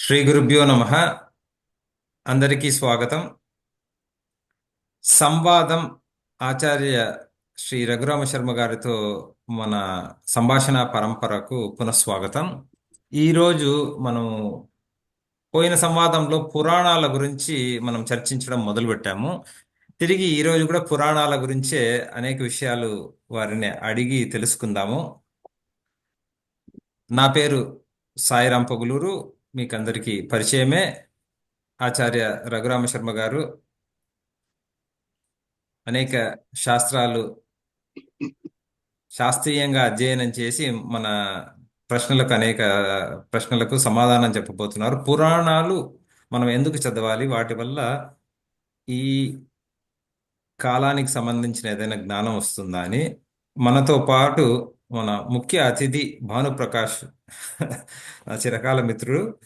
శ్రీ గురుభ్యో నమః. అందరికీ స్వాగతం. సంవాదం ఆచార్య శ్రీ రఘురామ శర్మ గారితో మన సంభాషణ పరంపరకు పునఃస్వాగతం. ఈరోజు మనము పోయిన సంవాదంలో పురాణాల గురించి మనం చర్చించడం మొదలుపెట్టాము. తిరిగి ఈరోజు కూడా పురాణాల గురించే అనేక విషయాలు వారిని అడిగి తెలుసుకుందాము. నా పేరు సాయిరాం పొగులూరు, మీకందరికీ పరిచయమే. ఆచార్య రఘురామ శర్మ గారు అనేక శాస్త్రాలు శాస్త్రీయంగా అధ్యయనం చేసి మన అనేక ప్రశ్నలకు సమాధానం చెప్పబోతున్నారు. పురాణాలు మనం ఎందుకు చదవాలి, వాటి వల్ల ఈ కాలానికి సంబంధించిన ఏదైనా జ్ఞానం వస్తుందా అని మనతో పాటు మన ముఖ్య అతిథి భానుప్రకాష్ నా చిరకాల మిత్రుడు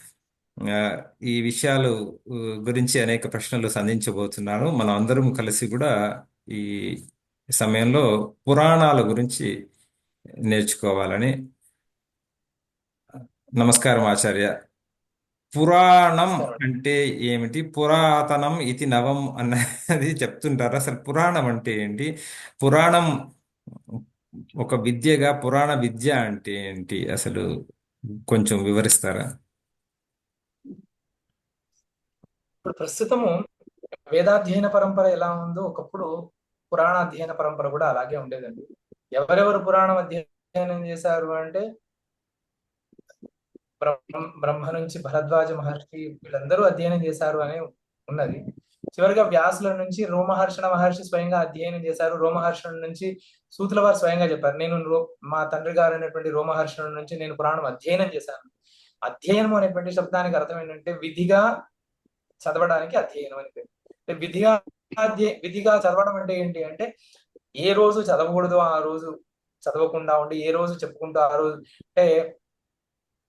ఆ, ఈ విషయాలు గురించి అనేక ప్రశ్నలు సంధించబోతున్నాను. మనం అందరం కలిసి కూడా ఈ సమయంలో పురాణాల గురించి నేర్చుకోవాలని. నమస్కారం ఆచార్య. పురాణం నమస్కారం అండి. అంటే ఏమిటి? పురాతనం ఇది నవం అన్నది చెప్తుంటారు. అసలు పురాణం అంటే ఏంటి? పురాణం ఒక విద్యగా పురాణ విద్య అంటే ఏంటి అసలు కొంచెం వివరిస్తారా? ఇప్పుడు ప్రస్తుతము వేదాధ్యయన పరంపర ఎలా ఉందో ఒకప్పుడు పురాణ అధ్యయన పరంపర కూడా అలాగే ఉండేదండి. ఎవరెవరు పురాణం అధ్యయనం చేశారు అంటే బ్రహ్మ నుంచి భరద్వాజ మహర్షి వీళ్ళందరూ అధ్యయనం చేశారు అని ఉన్నది. చివరిగా వ్యాసుల నుంచి రోమహర్షణ మహర్షి స్వయంగా అధ్యయనం చేశారు. రోమహర్షణ నుంచి సూతుల వారు స్వయంగా చెప్పారు, మా తండ్రి గారు అయినటువంటి రోమహర్షణ నుంచి నేను పురాణం అధ్యయనం చేశాను. అధ్యయనం అనేటువంటి శబ్దానికి అర్థం ఏంటంటే విధిగా చదవడానికి అధ్యయనం అని పేరు. అంటే విధిగా చదవడం అంటే ఏంటి అంటే ఏ రోజు చదవకూడదు ఆ రోజు చదవకుండా ఉండి, ఏ రోజు చెప్పుకుంటూ ఆ రోజు అంటే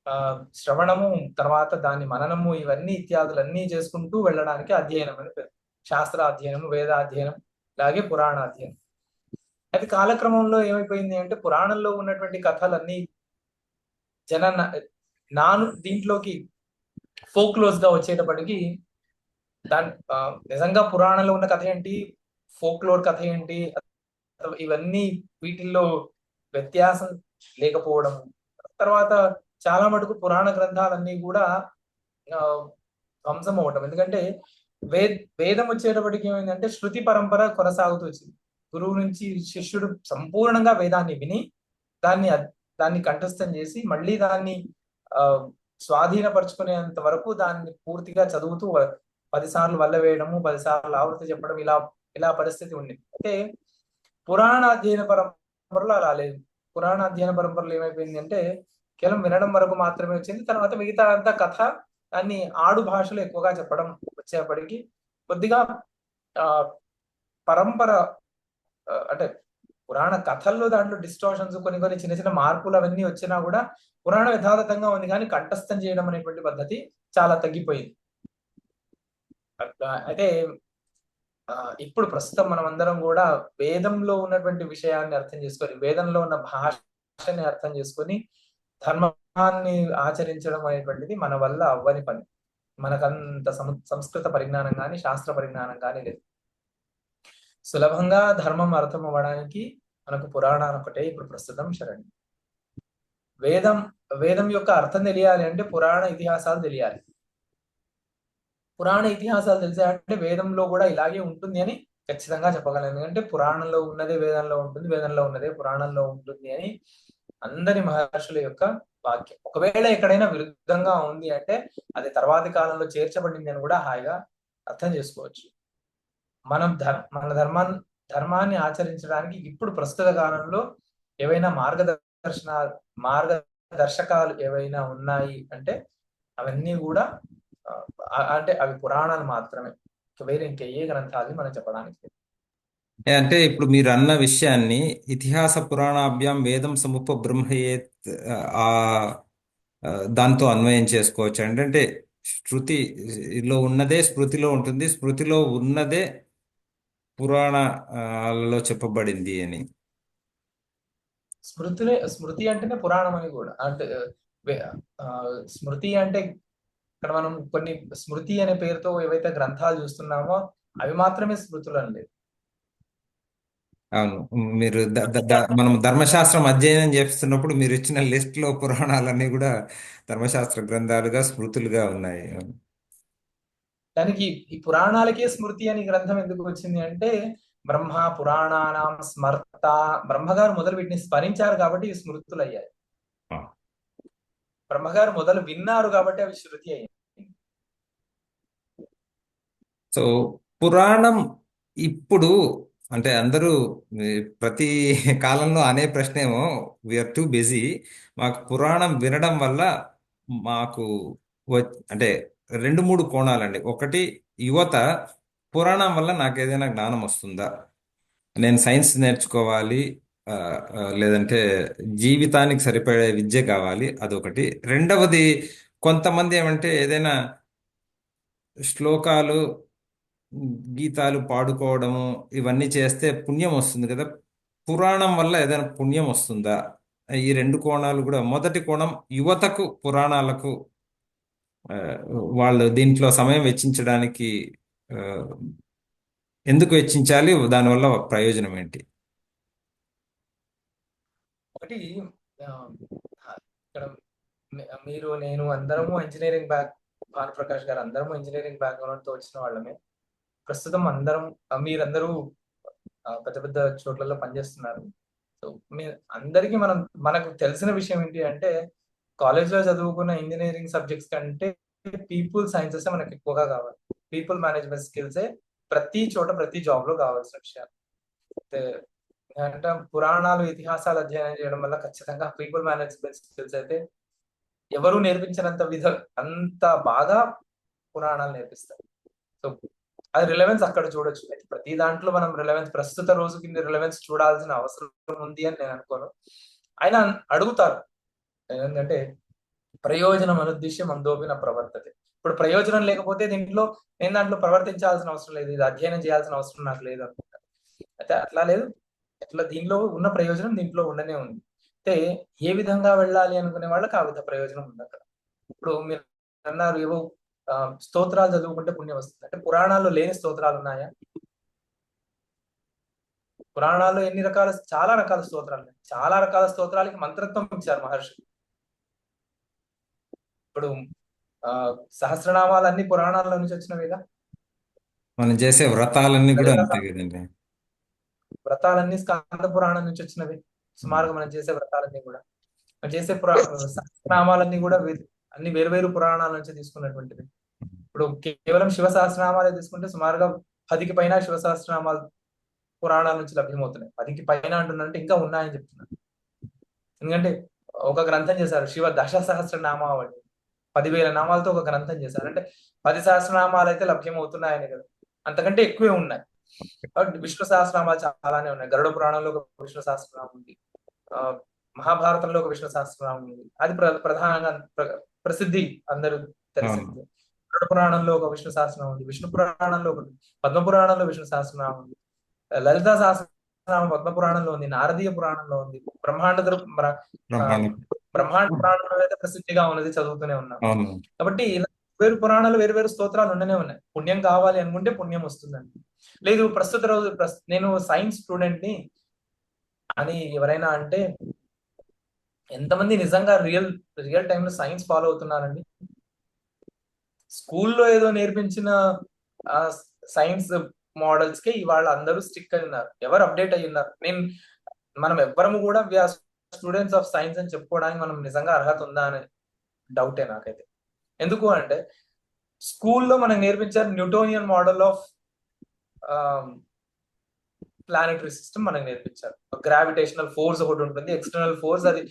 ఆ శ్రవణము, తర్వాత దాన్ని మననము, ఇవన్నీ ఇత్యాదులన్నీ చేసుకుంటూ వెళ్ళడానికి అధ్యయనం అని పేరు. శాస్త్ర అధ్యయనం, వేదాధ్యయనం, అలాగే పురాణాధ్యయనం. అది కాలక్రమంలో ఏమైపోయింది అంటే పురాణంలో ఉన్నటువంటి కథలన్నీ జన నాను దీంట్లోకి ఫోక్లోజ్ గా వచ్చేటప్పటికి దాని నిజంగా పురాణంలో ఉన్న కథ ఏంటి, ఫోక్లోర్ కథ ఏంటి, ఇవన్నీ వీటిల్లో వ్యత్యాసం లేకపోవడం. తర్వాత చాలా మటుకు పురాణ గ్రంథాలన్నీ కూడా ఆ, ధ్వంసం అవ్వటం. ఎందుకంటే వేదం వచ్చేటప్పటికి ఏమైందంటే శృతి పరంపర కొనసాగుతూ వచ్చింది. గురువు నుంచి శిష్యుడు సంపూర్ణంగా వేదాన్ని విని దాన్ని దాన్ని కంఠస్థం చేసి మళ్ళీ దాన్ని ఆ స్వాధీనపరుచుకునేంత వరకు దాన్ని పూర్తిగా చదువుతూ 10 సార్లు వల్ల వేయడము, 10 సార్లు ఆవృత్తి చెప్పడం, ఇలా ఇలా పరిస్థితి ఉంది. అయితే పురాణ అధ్యయన పరంపరలో అలా లేదు. పురాణ అధ్యయన పరంపరలో ఏమైపోయింది అంటే కేవలం వినడం వరకు మాత్రమే వచ్చింది. తర్వాత మిగతా అంతా కథ దాన్ని ఆడు భాషలో ఎక్కువగా చెప్పడం వచ్చేప్పటికి కొద్దిగా ఆ పరంపర అంటే పురాణ కథల్లో దాంట్లో డిస్టార్షన్స్, కొన్ని కొన్ని చిన్న చిన్న మార్పులు అవన్నీ వచ్చినా కూడా పురాణ యథాతథంగా ఉంది, కానీ కంఠస్థం చేయడం అనేటువంటి పద్ధతి చాలా తగ్గిపోయింది. అయితే ఇప్పుడు ప్రస్తుతం మనం అందరం కూడా వేదంలో ఉన్నటువంటి విషయాన్ని అర్థం చేసుకొని, వేదంలో ఉన్న భాషని అర్థం చేసుకొని ధర్మాన్ని ఆచరించడం అనేటువంటిది మన వల్ల అవ్వని పని. మనకంత సంస్కృత పరిజ్ఞానం కానీ శాస్త్ర పరిజ్ఞానం కానీ లేదు. సులభంగా ధర్మం అర్థం అవ్వడానికి మనకు పురాణాలు ఒకటే ఇప్పుడు ప్రస్తుతం శరణి. వేదం వేదం యొక్క అర్థం తెలియాలి అంటే పురాణ ఇతిహాసాలు తెలియాలి. పురాణ ఇతిహాసాలు తెలిసాయంటే వేదంలో కూడా ఇలాగే ఉంటుంది అని ఖచ్చితంగా చెప్పగలను. ఎందుకంటే పురాణంలో ఉన్నదే వేదంలో ఉంటుంది, వేదంలో ఉన్నదే పురాణంలో ఉంటుంది అని అందరి మహర్షుల యొక్క వాక్యం. ఒకవేళ ఎక్కడైనా విరుద్ధంగా ఉంది అంటే అది తర్వాతి కాలంలో చేర్చబడింది అని కూడా హాయిగా అర్థం చేసుకోవచ్చు. మనం ధర్మాన్ని ఆచరించడానికి ఇప్పుడు ప్రస్తుత కాలంలో ఏవైనా మార్గదర్శకాలు ఏవైనా ఉన్నాయి అంటే అవన్నీ కూడా అంటే అవి పురాణాలు మాత్రమే. వేరే ఇంకా ఏ గ్రంథాలని మనం చెప్పడానికి లేదు. అంటే ఇప్పుడు మీరు అన్న విషయాన్ని ఇతిహాస పురాణాభ్యాం వేదం సముప బ్రహ్మయేత్ ఆ దాంతో అన్వయం చేసుకోవచ్చు. అంటే శృతిలో ఉన్నదే స్మృతిలో ఉంటుంది, స్మృతిలో ఉన్నదే పురాణాలలో చెప్పబడింది అని. స్మృతి అంటేనే పురాణం అని కూడా అంటే వే- ఆ, స్మృతి అంటే ఇక్కడ మనం కొన్ని స్మృతి అనే పేరుతో ఏవైతే గ్రంథాలు చూస్తున్నామో అవి మాత్రమే స్మృతులు అండి. అవును. మీరు మనం ధర్మశాస్త్రం అధ్యయనం చేస్తున్నప్పుడు మీరు ఇచ్చిన లిస్ట్ లో పురాణాలన్నీ కూడా ధర్మశాస్త్ర గ్రంథాలుగా స్మృతులుగా ఉన్నాయి. అవును. దానికి ఈ పురాణాలకే స్మృతి అని గ్రంథం ఎందుకు వచ్చింది అంటే బ్రహ్మ పురాణానాం స్మర్త, బ్రహ్మగారు మొదలు వీటిని స్మరించారు కాబట్టి ఇవి స్మృతులు అయ్యాయి. ఆ. బ్రహ్మగారు మొదలు విన్నారు కాబట్టి అవి శృతి అయ్యాయి. సో పురాణం ఇప్పుడు అంటే అందరూ ఈ, ప్రతి కాలంలో అనే ప్రశ్న ఏమో వీఆర్ టూ బిజీ. మాకు పురాణం వినడం వల్ల మాకు అంటే రెండు మూడు కోణాలండి. ఒకటి, యువత పురాణం వల్ల నాకు ఏదైనా జ్ఞానం వస్తుందా, నేను సైన్స్ నేర్చుకోవాలి, ఆ, లేదంటే జీవితానికి సరిపడే విద్య కావాలి, అదొకటి. రెండవది, కొంతమంది ఏమంటే ఏదైనా శ్లోకాలు గీతాలు పాడుకోవడము ఇవన్నీ చేస్తే పుణ్యం వస్తుంది కదా, పురాణం వల్ల ఏదైనా పుణ్యం వస్తుందా? ఈ రెండు కోణాలు కూడా. మొదటి కోణం, యువతకు పురాణాలకు ఆ, వాళ్ళు దీంట్లో సమయం వెచ్చించడానికి ఆ, ఎందుకు వెచ్చించాలి, దానివల్ల ప్రయోజనం ఏంటి? ఒకటి ఆ, ఇక్కడ మీరు నేను అందరము ఇంజనీరింగ్ భానుప్రకాష్ గారు అందరము ఇంజనీరింగ్ బ్యాక్గ్రౌండ్ తో వచ్చిన వాళ్ళమే. ప్రస్తుతం అందరం మీరందరూ పెద్ద పెద్ద చోట్లలో పనిచేస్తున్నారు. సో మీ అందరికీ మనకు తెలిసిన విషయం ఏంటి అంటే కాలేజ్ లో చదువుకున్న ఇంజనీరింగ్ సబ్జెక్ట్స్ కంటే పీపుల్ సైన్సెస్ మనకి ఎక్కువగా కావాలి. పీపుల్ మేనేజ్మెంట్ స్కిల్సే ప్రతి చోట ప్రతి జాబ్ లో కావాల్సిన విషయాలు. అయితే అంటే పురాణాలు ఇతిహాసాలు అధ్యయనం చేయడం వల్ల ఖచ్చితంగా పీపుల్ మేనేజ్మెంట్ స్కిల్స్ అయితే ఎవరు నేర్పించినంత అంత బాగా పురాణాలు నేర్పిస్తారు. సో అది రిలవెన్స్ అక్కడ చూడొచ్చు. అయితే ప్రతి దాంట్లో మనం రిలవెన్స్ ప్రస్తుత రోజు కింద రిలవెన్స్ చూడాల్సిన అవసరం ఉంది అని నేను అనుకోను. ఆయన అడుగుతారు ఏంటంటే ప్రయోజనం అనుద్దేశ్యం మందోపిన ప్రవర్తతే. ఇప్పుడు ప్రయోజనం లేకపోతే నేను దాంట్లో ప్రవర్తించాల్సిన అవసరం లేదు, ఇది అధ్యయనం చేయాల్సిన అవసరం నాకు లేదు అనుకుంటారు. అయితే అట్లా లేదు. అట్లా దీనిలో ఉన్న ప్రయోజనం దీంట్లో ఉండనే ఉంది. అయితే ఏ విధంగా వెళ్ళాలి అనుకునే వాళ్ళకి ఆ విధ ప్రయోజనం ఉంది అక్కడ. ఇప్పుడు మీరు అన్నారు ఏవో స్తోత్రాలు చదువుకుంటే పుణ్యం వస్తుంది అంటే పురాణాల్లో లేని స్తోత్రాలు ఉన్నాయా? పురాణాల్లో చాలా రకాల స్తోత్రాలు ఉన్నాయి. చాలా రకాల స్తోత్రాలకి మంత్రత్వం ఇచ్చారు మహర్షి. ఇప్పుడు ఆ సహస్రనామాలన్నీ పురాణాల్లో నుంచి వచ్చినవిగా. మనం చేసే వ్రతాలన్నీ కూడా లలిత అంతే కదండి. వ్రతాలన్నీ స్కాంద పురాణం నుంచి వచ్చినవి. సుమారుగా మనం చేసే వ్రతాలన్నీ కూడా మనం చేసే సహస్రనామాలన్నీ కూడా అన్ని వేరు వేరు పురాణాల నుంచి తీసుకున్నటువంటివి. ఇప్పుడు కేవలం శివ సహస్రనామాలే తీసుకుంటే సుమారుగా 10కి పైన శివ సహస్రనామాలు పురాణాల నుంచి లభ్యమవుతున్నాయి. 10కి పైన అంటున్నారంటే ఇంకా ఉన్నాయని చెప్తున్నారు. ఎందుకంటే ఒక గ్రంథం చేశారు శివ దశ సహస్ర నామావళి, 10,000 నామాలతో ఒక గ్రంథం చేశారు. అంటే 10 సహస్రనామాలు అయితే లభ్యమవుతున్నాయని కదా, అంతకంటే ఎక్కువే ఉన్నాయి. కాబట్టి విష్ణు సహస్రనామాలు చాలానే ఉన్నాయి. గరుడ పురాణంలో ఒక విష్ణు సహస్రనామం ఉంది. ఆ మహాభారతంలో ఒక విష్ణు సహస్రనామం ఉంది. అది ప్రధానంగా ప్రసిద్ధి అందరూ అవును. తెలిసింది. గరుడ పురాణంలో ఒక విష్ణు సహస్రనామం ఉంది. విష్ణు పురాణంలో ఒక పద్మ పురాణంలో విష్ణు సహస్రనామం ఉంది. లలితా సహస్రనామం పద్మ పురాణంలో ఉంది. నారదీయ పురాణంలో ఉంది. ఆ, బ్రహ్మాండం. బ్రహ్మాండ పురాణంలో అయితే ప్రసిద్ధిగా ఉన్నది, చదువుతూనే ఉన్నాం. అవును. కాబట్టి ఇలా వేరు పురాణాలు వేరు వేరు స్తోత్రాలు ఉండనే ఉన్నాయి. పుణ్యం కావాలి అనుకుంటే పుణ్యం వస్తుందండి. లేదు ప్రస్తుత రోజు నేను సైన్స్ స్టూడెంట్ ని అని ఎవరైనా అంటే ఎంతమంది నిజంగా రియల్ రియల్ టైమ్ లో సైన్స్ ఫాలో అవుతున్నారండి? స్కూల్లో ఏదో నేర్పించిన సైన్స్ మోడల్స్ కే ఇవాళ అందరూ స్టిక్ అయి ఉన్నారు. ఎవరు అప్డేట్ అయి ఉన్నారు? మనం ఎవ్వరము కూడా స్టూడెంట్స్ ఆఫ్ సైన్స్ అని చెప్పుకోవడానికి మనం నిజంగా అర్హత ఉందా అనే డౌటే నాకైతే. ఎందుకు అంటే స్కూల్లో మనకు నేర్పించారు Newtonian model of planetary system మనకు నేర్పించారు. గ్రావిటేషనల్ ఫోర్స్ ఒకటి ఉంటుంది, ఎక్స్టర్నల్ ఫోర్స్. అది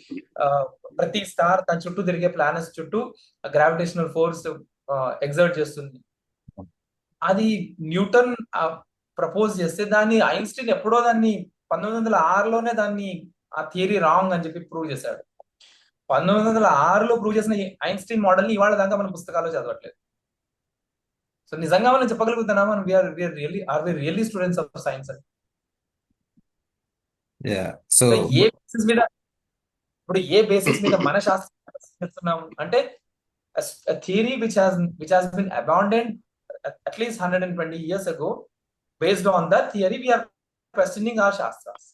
ప్రతి స్టార్ తన చుట్టూ తిరిగే ప్లానెట్స్ చుట్టూ గ్రావిటేషనల్ ఫోర్స్ ఎగ్జర్ట్ చేస్తుంది. అది న్యూటన్ ప్రపోజ్ చేస్తే దాన్ని ఐన్స్టీన్ ఎప్పుడో దాన్ని 1906లోనే దాన్ని ఆ థియరీ రాంగ్ అని చెప్పి ప్రూవ్ చేశాడు. 1906లో ప్రూవ్ చేసిన ఐన్స్టీన్ మోడల్ ని ఇవాళ దాకా మన పుస్తకాల్లో చదవట్లేదు. సో నిజంగా మనం చెప్పగలుగుతున్నాం మనం రియల్లీ స్టూడెంట్స్ ఆఫ్ సైన్స్ అని. సో ఏ బేసిస్ మీద ఇప్పుడు ఏ బేసిస్ మీద మన శాస్త్రం చేస్తున్నాము అంటే a theory which has been abandoned at least 120 years ago. Based on that theory, we are questioning our shastras.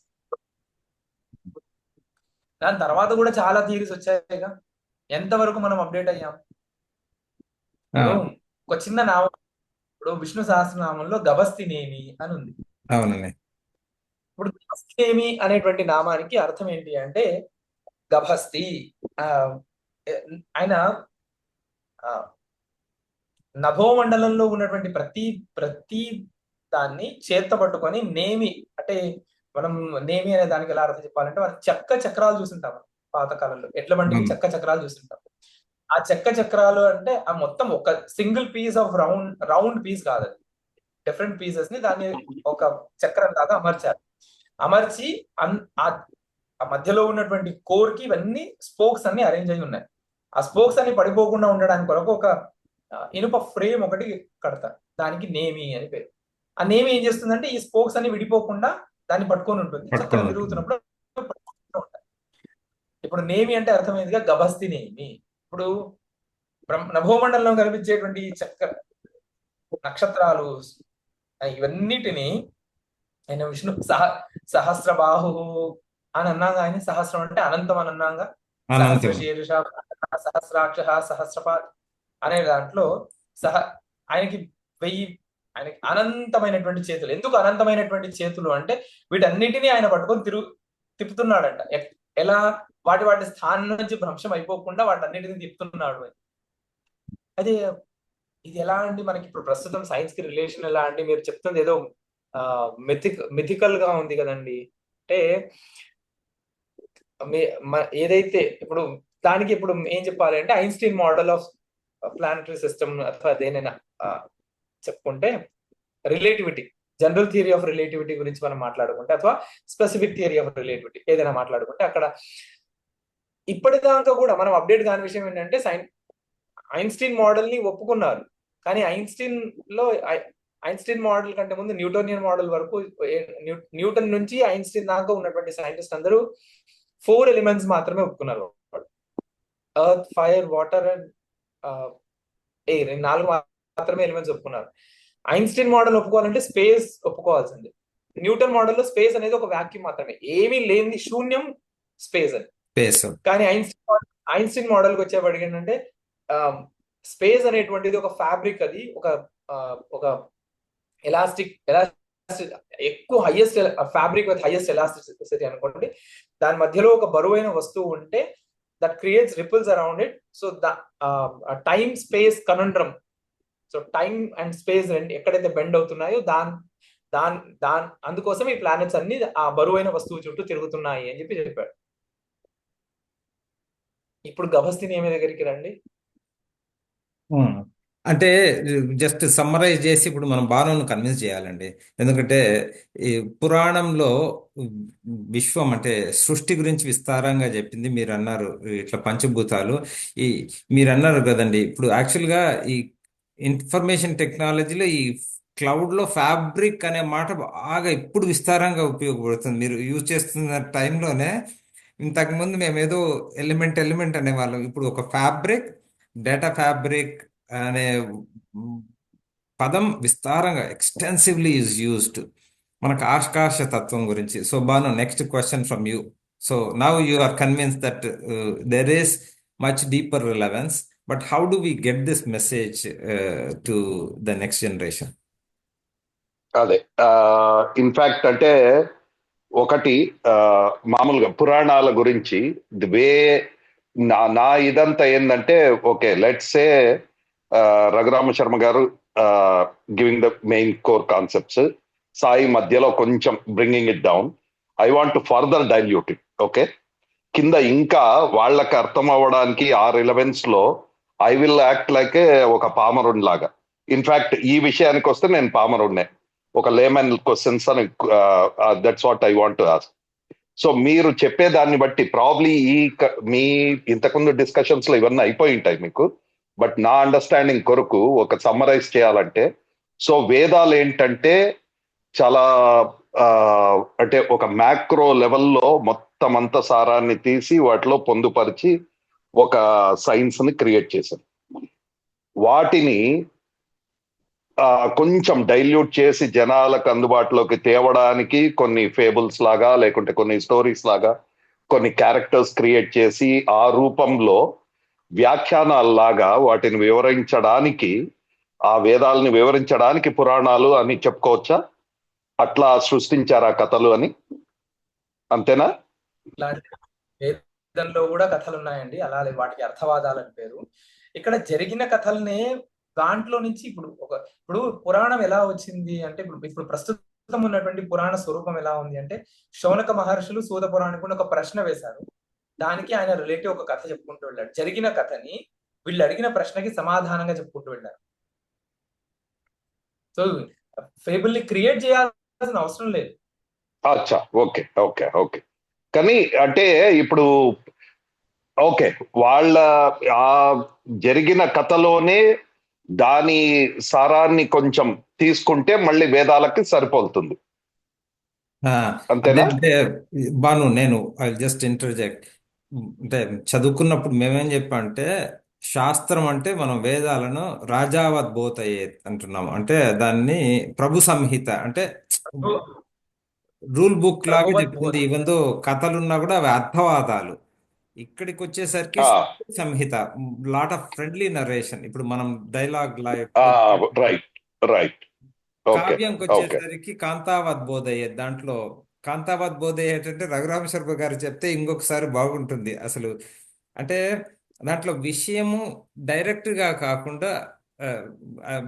దాని తర్వాత కూడా చాలా థియరీస్ వచ్చాయిగా, ఎంతవరకు మనం అప్డేట్ అయ్యాం? ఆ, ఇప్పుడు ఒక చిన్న నామం, ఇప్పుడు విష్ణు సహస్రనామంలో గభస్తినేమి అని ఉంది. అవునండి. ఇప్పుడు గభస్తినేమి అనేటువంటి నామానికి అర్థం ఏంటి అంటే, గభస్తి ఆ, ఆయన ఆ, నభోమండలంలో ఉన్నటువంటి ప్రతి ప్రతి దాన్ని చేత్త పట్టుకొని నేమి అంటే, మనం నేమి అనే దానికి ఎలా అర్థం చెప్పాలంటే, మనం చెక్క చక్రాలు చూసింటాం పాతకాలంలో, ఎడ్ల బండికి అవును. చెక్క చక్రాలు చూసింటాం. ఆ చెక్క చక్రాలు అంటే ఆ మొత్తం ఒక single piece of round piece కాదు, అది డిఫరెంట్ పీసెస్ ని దాన్ని ఒక చక్రం లాగా అమర్చారు. అమర్చి ఆ ఆ మధ్యలో ఉన్నటువంటి కోర్ కి ఇవన్నీ స్పోక్స్ అన్ని అరేంజ్ అయి ఉన్నాయి. ఆ స్పోక్స్ అన్ని పడిపోకుండా ఉండడానికి కొరకు ఒక ఇనుప ఫ్రేమ్ ఒకటి కడతారు, దానికి నేమి అని పేరు. ఆ నేమి ఏం చేస్తుందంటే, ఈ స్పోక్స్ అన్ని విడిపోకుండా దాన్ని పట్టుకొని ఉంటుంది, చక్రం పట్టుకొని ఉంటుంది. తిరుగుతున్నప్పుడు పట్టుకుంటూ ఉంటాయి. ఇప్పుడు నేమి అంటే అర్థమైందిగా, గభస్తి నేమి. ఇప్పుడు నభోమండలంలో కనిపించేటువంటి ఈ చక్ర నక్షత్రాలు ఇవన్నిటిని ఆయన విష్ణు సహస్రబాహు అని అన్నాగా, ఆయన సహస్రం అంటే అనంతం అని అన్నాగా, సహస్ర అనంతం. శీర్ష సహస్రాక్ష సహస్రపాత్ అనే దాంట్లో ఆయనకి వెయ్యి, ఆయనకి అనంతమైనటువంటి చేతులు. ఎందుకు అనంతమైనటువంటి చేతులు అంటే, వీటన్నిటిని ఆయన పట్టుకొని తిప్పుతున్నాడంట. ఎలా? వాటి వాటి స్థానం నుంచి భ్రంశం అయిపోకుండా వాటన్నిటిని తిప్పుతున్నాడు అని. అదే ఇది ఎలా అండి మనకి ఇప్పుడు ప్రస్తుతం సైన్స్ కి రిలేషన్ ఎలా అండి? మీరు చెప్తుంది ఏదో మిథికల్ గా ఉంది కదండి. అంటే ఏదైతే ఇప్పుడు దానికి ఇప్పుడు ఏం చెప్పాలి అంటే, Einstein model of planetary system అథవా దేనైనా చెప్పుకుంటే, relativity, general theory of relativity గురించి మనం మాట్లాడుకుంటే, అథవా స్పెసిఫిక్ థియరీ ఆఫ్ రిలేటివిటీ ఏదైనా మాట్లాడుకుంటే, అక్కడ ఇప్పటిదాకా కూడా మనం అప్డేట్ కాని విషయం ఏంటంటే, ఐన్స్టీన్ మోడల్ ని ఒప్పుకున్నారు, కానీ ఐన్స్టీన్ మోడల్ కంటే ముందు న్యూటోనియన్ మోడల్ వరకు, న్యూటన్ నుంచి ఐన్స్టీన్ దాకా ఉన్నటువంటి సైంటిస్ట్ అందరూ 4 ఎలిమెంట్స్ మాత్రమే ఒప్పుకున్నారు. Earth, fire, water and air, 4 మాత్రమే ఎలిమెంట్స్ ఒప్పుకున్నారు. ఐన్స్టీన్ మోడల్ ఒప్పుకోవాలంటే స్పేస్ ఒప్పుకోవాల్సింది. న్యూటన్ మోడల్లో స్పేస్ అనేది ఒక వాక్యూమ్ మాత్రమే, ఏమీ లేని శూన్యం స్పేస్ అని. స్పేస్. కానీ ఐన్స్టీన్ మోడల్కి వచ్చేవాడికి ఏంటంటే, స్పేస్ అనేటువంటిది ఒక ఫ్యాబ్రిక్, అది ఒక ఎలాస్టిక్ ఎక్కువ highest fabric with highest elasticity అనుకోండి. దాని మధ్యలో ఒక బరువైన వస్తువు ఉంటే that creates ripples around it. So time space conundrum, so time and space ఎక్కడైతే బెండ్ అవుతున్నాయో అందుకోసం ఈ ప్లానెట్స్ అన్ని ఆ బరువైన వస్తువు చుట్టూ తిరుగుతున్నాయి అని చెప్పాడు. ఇప్పుడు గభస్తిని ఏమి దగ్గరికి రండి. అంటే జస్ట్ సమ్మరైజ్ చేసి ఇప్పుడు మనం బాణంను కన్విన్స్ చేయాలండి. ఎందుకంటే ఈ పురాణంలో విశ్వం అంటే సృష్టి గురించి విస్తారంగా చెప్పింది. మీరు అన్నారు ఇట్లా పంచభూతాలు, ఈ మీరు అన్నారు కదండి. ఇప్పుడు యాక్చువల్గా ఈ ఇన్ఫర్మేషన్ టెక్నాలజీలో ఈ క్లౌడ్లో ఫ్యాబ్రిక్ అనే మాట బాగా ఇప్పుడు విస్తారంగా ఉపయోగపడుతుంది. మీరు యూజ్ చేస్తున్న టైంలోనే ఇంతకుముందు మేము ఏదో ఎలిమెంట్ అనేవాళ్ళం. ఇప్పుడు ఒక ఫ్యాబ్రిక్, డేటా ఫ్యాబ్రిక్ అనే పదం విస్తారంగా ఎక్స్టెన్సివ్లీ ఈజ్ యూజ్డ్ మనకు ఆకాశ తత్వం గురించి. So Banu, next question from you. So now you are convince that there is much deeper relevance, but how do we get this message to the next generation? అదే in fact అంటే ఒకటి మామూలుగా పురాణాల గురించి ది వే నా ఇదంతా ఏంటంటే, okay let's say Raghurama Sharma గారు giving the main core concepts, Sai మధ్యలో కొంచెం bringing it down. I want to further dilute it. Okay, కింద ఇంకా వాళ్ళకి అర్థం అవ్వడానికి ఆ రిలవెన్స్ లో ఐ విల్ యాక్ట్ లైక్ ఒక పామరుణ్ లాగా. ఇన్ఫాక్ట్ ఈ విషయానికి వస్తే నేను పామరుణ్ణే, ఒక లేమన్ క్వశ్చన్స్ అని, that's what I want to ask. So మీరు చెప్పేదాన్ని బట్టి ప్రాబ్లీ మీ ఇంతకుముందు డిస్కషన్స్ లో ఇవన్నీ అయిపోయి ఉంటాయి మీకు, బట్ నా అండర్స్టాండింగ్ కొరకు ఒక సమ్మరైజ్ చేయాలంటే, సో వేదాలు ఏంటంటే చాలా అంటే ఒక మ్యాక్రో లెవెల్లో మొత్తం అంత సారాన్ని తీసి వాటిలో పొందుపరిచి ఒక సైన్స్ ని క్రియేట్ చేశారు. వాటిని కొంచెం డైల్యూట్ చేసి జనాలకు అందుబాటులోకి తేవడానికి కొన్ని ఫేబుల్స్ లాగా లేకుంటే కొన్ని స్టోరీస్ లాగా కొన్ని క్యారెక్టర్స్ క్రియేట్ చేసి ఆ రూపంలో వ్యాఖ్యానాల్లాగా వాటిని వివరించడానికి, ఆ వేదాలని వివరించడానికి పురాణాలు అని చెప్పుకోవచ్చా? అట్లా సృష్టించారా కథలు అని, అంతేనా? ఇట్లాంటి వేదంలో కూడా కథలు ఉన్నాయండి. అలా వాటికి అర్థవాదాలు అని పేరు. ఇక్కడ జరిగిన కథల్నే దాంట్లో నుంచి ఇప్పుడు పురాణం ఎలా వచ్చింది అంటే, ఇప్పుడు ప్రస్తుతం ఉన్నటువంటి పురాణ స్వరూపం ఎలా ఉంది అంటే, శౌనక మహర్షులు సూత పురాణికుని ఒక ప్రశ్న వేశారు. దానికి ఆయన రిలేటివ్ ఒక కథ చెప్పుకుంటూ వెళ్ళాడు. జరిగిన కథని వీళ్ళు అడిగిన ప్రశ్నకి సమాధానంగా చెప్పుకుంటూ వెళ్ళారు. సో ఫేబుల్ ని క్రియేట్ చేయాల్సిన అవసరం లేదు. అచ్చా, ఓకే ఓకే ఓకే. కానీ అంటే ఇప్పుడు ఓకే, వాళ్ళ ఆ జరిగిన కథలోనే దాని సారాన్ని కొంచెం తీసుకుంటే మళ్ళీ వేదాలకి సరిపోతుంది, ఆ, అంతేనా? అంటే బాను, నేను ఐ జస్ట్ ఇంటర్జెక్ట్. అంటే చదువుకున్నప్పుడు మేమేం చెప్పామంటే, శాస్త్రం అంటే మనం వేదాలను రాజావత్ బోధయే అంటున్నాం. అంటే దాన్ని ప్రభు సంహిత అంటే రూల్ బుక్ లాగా చెప్తుంది. ప్రభువత్ ఈవెన్ దో కథలున్నా కూడా అవి అర్థవాదాలు. ఇక్కడికి వచ్చేసరికి ఆ. సంహిత, లాట్ ఆఫ్ ఫ్రెండ్లీ నరేషన్. ఇప్పుడు మనం డైలాగ్ రైట్ రైట్. ఓకే కావ్యంకి ఓకే. వచ్చేసరికి కాంతావత్ బోధయ్యేది. దాంట్లో కాంతావత్ బోధయ్య ఏంటంటే రఘురామ శర్మ గారు చెప్తే ఇంకొకసారి బాగుంటుంది అసలు. అంటే దాంట్లో విషయము డైరెక్ట్ గా కాకుండా ఆ,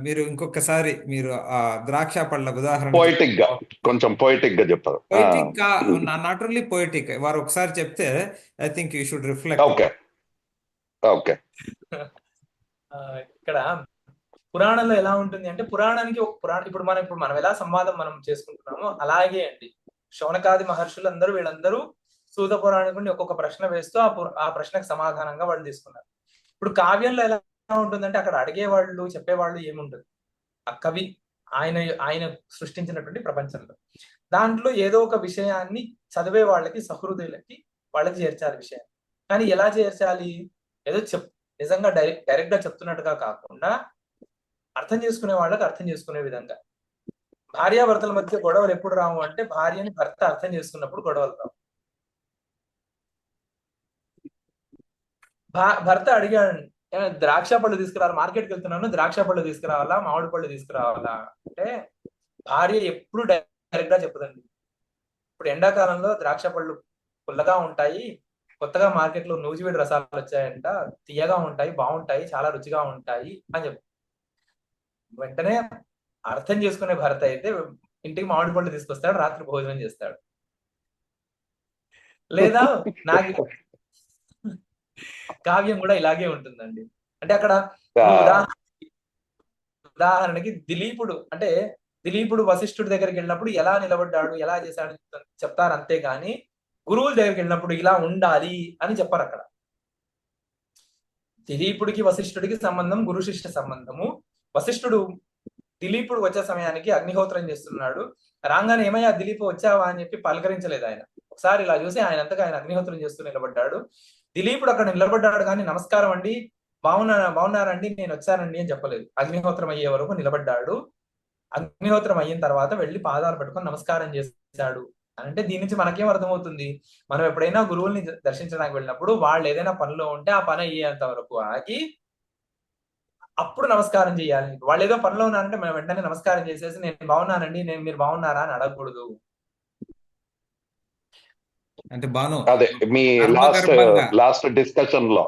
మీరు ఇంకొకసారి మీరు ఆ ద్రాక్ష పళ్ళ ఉదాహరణ పోయిటిక్ గా, కొంచెం పోయిటిక్ గా చెప్పారు. పొయిటిక్ గా, నాట్ ఓన్లీ పొయిటిక్, వారు ఒకసారి చెప్తే I think you should reflect. Okay okay. ఇక్కడ పురాణంలో ఎలా ఉంటుంది అంటే, పురాణానికి ఒక పురాణం ఇప్పుడు మనం ఎలా సంవాదం మనం చేసుకుంటున్నామో అలాగే అండి. శౌనకాది మహర్షులు అందరూ వీళ్ళందరూ సూత పురాణికుడిని ఒక్కొక్క ప్రశ్న వేస్తూ ఆ ప్రశ్నకు సమాధానంగా వాళ్ళు తీసుకున్నారు. ఇప్పుడు కావ్యంలో ఎలా ఉంటుందంటే, అక్కడ అడిగేవాళ్ళు చెప్పేవాళ్ళు ఏముంటుంది, ఆ కవి ఆయన ఆయన సృష్టించినటువంటి ప్రపంచంలో దాంట్లో ఏదో ఒక విషయాన్ని చదివే వాళ్ళకి, సహృదయులకి వాళ్ళకి చేర్చాలి విషయం. కానీ ఎలా చేర్చాలి, ఏదో నిజంగా డైరెక్ట్ గా చెప్తున్నట్టుగా కాకుండా అర్థం చేసుకునే వాళ్ళకి అర్థం చేసుకునే విధంగా. భార్యాభర్తల మధ్య గొడవలు ఎప్పుడు రావు అంటే, భార్యని భర్త అర్థం చేసుకున్నప్పుడు గొడవలు రావు. భర్త అడిగాడు, ద్రాక్ష పళ్ళు తీసుకురావాలి, మార్కెట్కి వెళ్తున్నాను, ద్రాక్ష పళ్ళు తీసుకురావాలా, మామిడి పళ్ళు తీసుకురావాలా అంటే, భార్య ఎప్పుడు డైరెక్ట్ గా చెప్పదండి. ఇప్పుడు ఎండాకాలంలో ద్రాక్ష పళ్ళు పుల్లగా ఉంటాయి, కొత్తగా మార్కెట్ లో నూజివీడి రసాలు వచ్చాయంట, తీయగా ఉంటాయి, బాగుంటాయి, చాలా రుచిగా ఉంటాయి అని చెప్పి వెంటనే అర్థం చేసుకునే భర్త అయితే ఇంటికి మామిడి పళ్ళు తీసుకొస్తాడు, రాత్రి భోజనం చేస్తాడు. లేదా నాకు కావ్యం కూడా ఇలాగే ఉంటుందండి. అంటే అక్కడ ఉదాహరణకి దిలీపుడు వశిష్ఠుడి దగ్గరికి వెళ్ళినప్పుడు ఎలా నిలబడ్డాడు, ఎలా చేశాడు చెప్తారు, అంతేగాని గురువుల దగ్గరికి వెళ్ళినప్పుడు ఇలా ఉండాలి అని చెప్పారు. అక్కడ దిలీపుడికి వశిష్ఠుడికి సంబంధం గురు శిష్య సంబంధము. వశిష్ఠుడు దిలీపుడు వచ్చే సమయానికి అగ్నిహోత్రం చేస్తున్నాడు. రాగానే ఏమయ్యా దిలీపు వచ్చావా అని చెప్పి పలకరించలేదు ఆయన. ఒకసారి ఇలా చూసి ఆయన అంతగా ఆయన అగ్నిహోత్రం చేస్తూ నిలబడ్డాడు. దిలీపుడు అక్కడ నిలబడ్డాడు కానీ నమస్కారం అండి, బాగున్నారండి, నేను వచ్చానండి అని చెప్పలేదు. అగ్నిహోత్రం అయ్యే వరకు నిలబడ్డాడు. అగ్నిహోత్రం అయిన తర్వాత వెళ్ళి పాదాలు పట్టుకొని నమస్కారం చేశాడు. అంటే దీని నుంచి మనకేం అర్థమవుతుంది, మనం ఎప్పుడైనా గురువుల్ని దర్శించడానికి వెళ్ళినప్పుడు వాళ్ళు ఏదైనా పనిలో ఉంటే ఆ పని అయ్యేంత వరకు ఆగి అప్పుడు నమస్కారం చేయాలి. వాళ్ళు ఏదో పనిలో ఉన్నారంటే మనం వెంటనే నమస్కారం చేసేసి నేను బాగున్నానండి, మీరు బాగున్నారా అని అడగకూడదు. అంటే బాను, అదే మీ లాస్ట్ డిస్కషన్ లో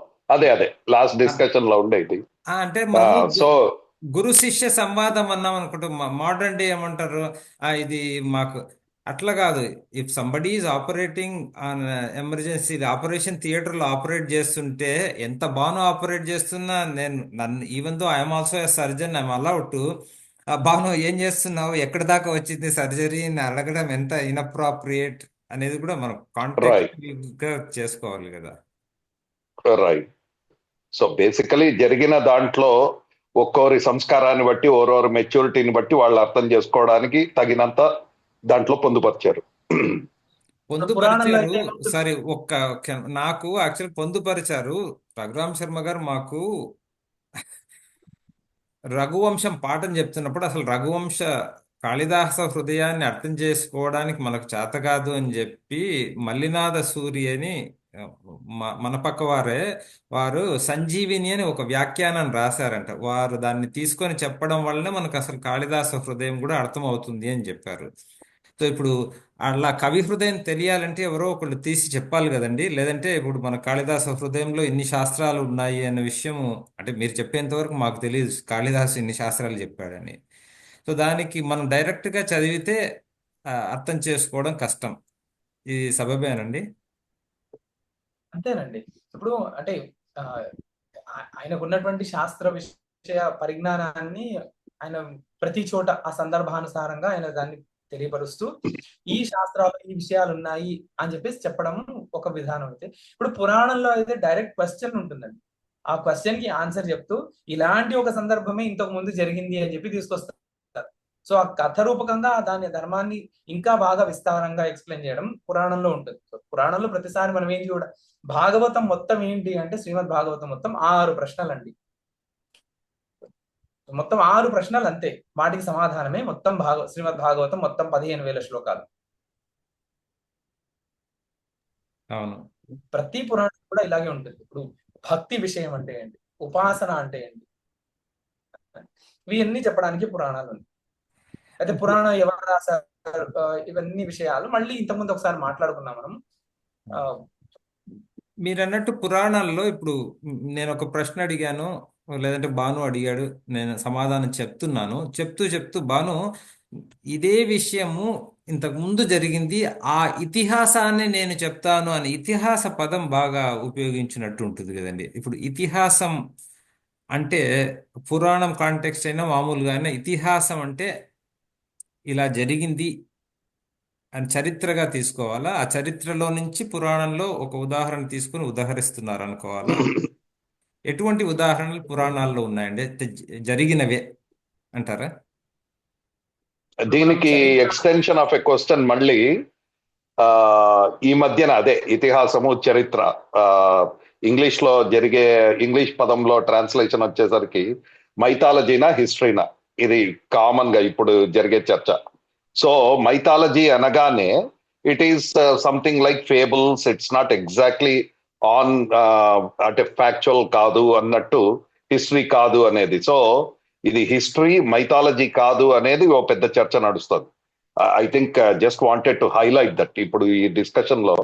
లాస్ట్ డిస్కషన్ లో ఉండేది. అంటే మనం సో గురు శిష్య సంవాదం అన్నాం అనుకుంటా. మోడర్న్ డే ఏమంటారు, ఇది మాకు అట్లా కాదు. If somebody is operating on emergency, operation థియేటర్లో ఆపరేట్ చేస్తుంటే ఎంత బాను ఆపరేట్ చేస్తున్నా, నన్ను even though I'm also a surgeon, I'm allowed to Banu ఏం చేస్తున్నావు, ఎక్కడి దాకా వచ్చింది సర్జరీ అని అడగడం ఎంత ఇన్అప్రాప్రియేట్ అనేది కూడా మనం కాంటాక్ట్ చేసుకోవాలి కదా. రైట్. సో బేసికలీ జరిగిన దాంట్లో ఒక్కోరి సంస్కారాన్ని బట్టి, ఓరోరి మెచ్యూరిటీని బట్టి వాళ్ళు అర్థం చేసుకోవడానికి తగినంత దాంట్లో పొందుపరిచారు. సరే, నాకు యాక్చువల్ పొందుపరిచారు రఘురామ శర్మ గారు. మాకు రఘువంశం పాఠం చెప్తున్నప్పుడు అసలు రఘువంశ కాళిదాస హృదయాన్ని అర్థం చేసుకోవడానికి మనకు చేత కాదు అని చెప్పి మల్లినాథ సూరి అని ఆ, మన పక్క వారు సంజీవిని అని ఒక వ్యాఖ్యానాన్ని రాశారంట. వారు దాన్ని తీసుకొని చెప్పడం వల్లనే మనకు అసలు కాళిదాస హృదయం కూడా అర్థమవుతుంది అని చెప్పారు. సో ఇప్పుడు అలా కవి హృదయం తెలియాలంటే ఎవరో ఒకళ్ళు తీసి చెప్పాలి కదండి. లేదంటే ఇప్పుడు మన కాళిదాస హృదయంలో ఇన్ని శాస్త్రాలు ఉన్నాయి అన్న విషయం అంటే మీరు చెప్పేంత వరకు మాకు తెలియదు కాళిదాసు ఇన్ని శాస్త్రాలు చెప్పాడని. సో దానికి మనం డైరెక్ట్గా చదివితే అర్థం చేసుకోవడం కష్టం. ఇది సబబేనండి. అంతేనండి. ఇప్పుడు అంటే ఆ, ఆయనకు ఉన్నటువంటి శాస్త్ర విషయ పరిజ్ఞానాన్ని ఆయన ప్రతి చోట ఆ సందర్భానుసారంగా ఆయన దాన్ని తెలియపరుస్తూ ఈ శాస్త్రాలు ఈ విషయాలు ఉన్నాయి అని చెప్పేసి చెప్పడం ఒక విధానం అయితే, ఇప్పుడు పురాణంలో అయితే డైరెక్ట్ క్వశ్చన్ ఉంటుందండి. ఆ క్వశ్చన్ కి ఆన్సర్ చెప్తూ ఇలాంటి ఒక సందర్భమే ఇంతకు ముందు జరిగింది అని చెప్పి తీసుకొస్తారు. సో ఆ కథ రూపకంగా దాని ధర్మాన్ని ఇంకా బాగా విస్తారంగా ఎక్స్ప్లెయిన్ చేయడం పురాణంలో ఉంటుంది. సో పురాణంలో ప్రతిసారి మనం ఏం చూడ భాగవతం మొత్తం ఏంటి అంటే శ్రీమద్ భాగవతం మొత్తం 6 ప్రశ్నలు అండి. మొత్తం 6 ప్రశ్నలు అంతే, వాటికి సమాధానమే మొత్తం శ్రీమద్ భాగవతం మొత్తం 15,000 శ్లోకాలు. అవును. ప్రతి పురాణం కూడా ఇలాగే ఉంటుంది. ఇప్పుడు భక్తి విషయం అంటే ఏంటి, ఉపాసన అంటే ఏంటి, ఇవన్నీ చెప్పడానికి పురాణాలు ఉన్నాయి. అయితే పురాణం ఎవరు రాశారు, ఇవన్నీ విషయాలు మళ్ళీ ఇంతకుముందు ఒకసారి మాట్లాడుకున్నాం మనం. మీరు అన్నట్టు పురాణాల్లో ఇప్పుడు నేను ఒక ప్రశ్న అడిగాను, లేదంటే భాను అడిగాడు, నేను సమాధానం చెప్తున్నాను. చెప్తూ భాను ఇదే విషయము ఇంతకు ముందు జరిగింది, ఆ ఇతిహాసాన్ని నేను చెప్తాను అని ఇతిహాస పదం బాగా ఉపయోగించినట్టు ఉంటుంది కదండి. ఇప్పుడు ఇతిహాసం అంటే పురాణం కాంటెక్స్ట్ అయినా మామూలుగా అయినా ఇతిహాసం అంటే ఇలా జరిగింది అని చరిత్రగా తీసుకోవాలా, ఆ చరిత్రలో నుంచి పురాణంలో ఒక ఉదాహరణ తీసుకుని ఉదాహరిస్తున్నారు అనుకోవాలా? ఎటువంటి ఉదాహరణలు పురాణాల్లో ఉన్నాయండి? జరిగినవే అంటారా? దీనికి ఎక్స్టెన్షన్ ఆఫ్ ఎ క్వశ్చన్ మళ్ళీ ఈ మధ్యన అదే ఇతిహాసము చరిత్ర ఇంగ్లీష్ లో జరిగే ఇంగ్లీష్ పదంలో ట్రాన్స్లేషన్ వచ్చేసరికి మైథాలజీనా హిస్టరీనా, ఇది కామన్ గా ఇప్పుడు జరిగే చర్చ. సో మైథాలజీ అనగానే it is something like fables, it's not exactly on అంటే ఫ్యాక్చువల్ కాదు అన్నట్టు హిస్టరీ కాదు అనేది. సో ఇది హిస్టరీ మైథాలజీ కాదు అనేది ఓ పెద్ద చర్చ నడుస్తుంది. I think just wanted to highlight that. ఇప్పుడు ఈ డిస్కషన్ లో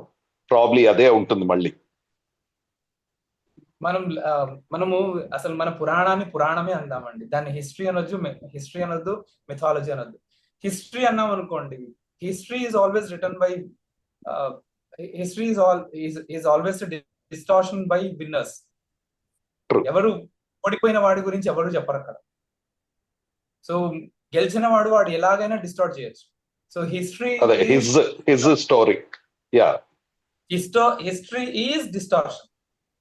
ప్రాబ్లీ అదే ఉంటుంది మళ్ళీ. మనము అసలు మన పురాణాన్ని పురాణమే అందామండి, దాన్ని హిస్టరీ అనొద్దు, మిథాలజీ అనొద్దు. హిస్టరీ అన్నాం అనుకోండి, history is always written by history is always distortion by winners. ఎవరు ఓడిపోయిన వాడి గురించి ఎవరు చెప్పరు అక్కడ. సో గెలిచిన వాడు ఎలాగైనా డిస్టార్ట్ చేయొచ్చు. So history story history is distortion.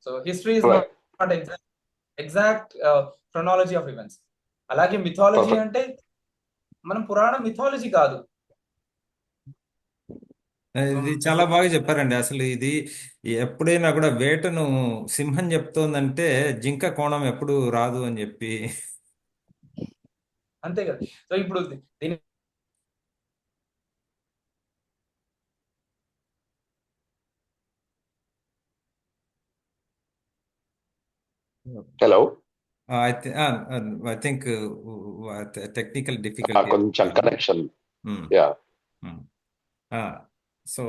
So history is not exact chronology of events. అలాగే మిథాలజీ అంటే మనం పురాణం మిథాలజీ కాదు. ఇది చాలా బాగా చెప్పారండి. అసలు ఇది ఎప్పుడైనా కూడా వేటను సింహం చెప్తోందంటే జింక కోణం ఎప్పుడు రాదు అని చెప్పి. అంతే కదా. సో ఇప్పుడు hello, I think technical difficulty, కొంచెం connection. So,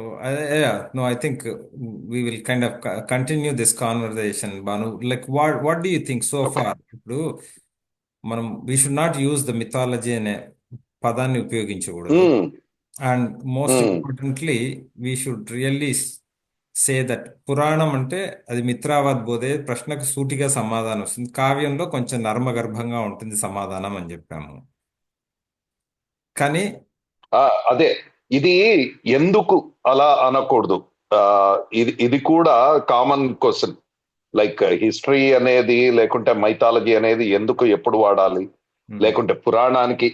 no, I think we will kind of continue this conversation, Banu. Like, what do you think so far? ఇప్పుడు మనం we should not use the mythology అనే పదాన్ని ఉపయోగించకూడదు. And most importantly we should really say that పురాణం అంటే అది మిత్రావత్ బోధే, ప్రశ్నకు సూటిగా సమాధానం వస్తుంది, కావ్యంలో కొంచెం నర్మగర్భంగా ఉంటుంది సమాధానం అని చెప్పాము. కానీ అదే ఇది ఎందుకు అలా అనకూడదు, ఇది కూడా కామన్ క్వశ్చన్. లైక్ హిస్టరీ అనేది లేకుంటే మైథాలజీ అనేది ఎందుకు ఎప్పుడు వాడాలి, లేకుంటే పురాణానికి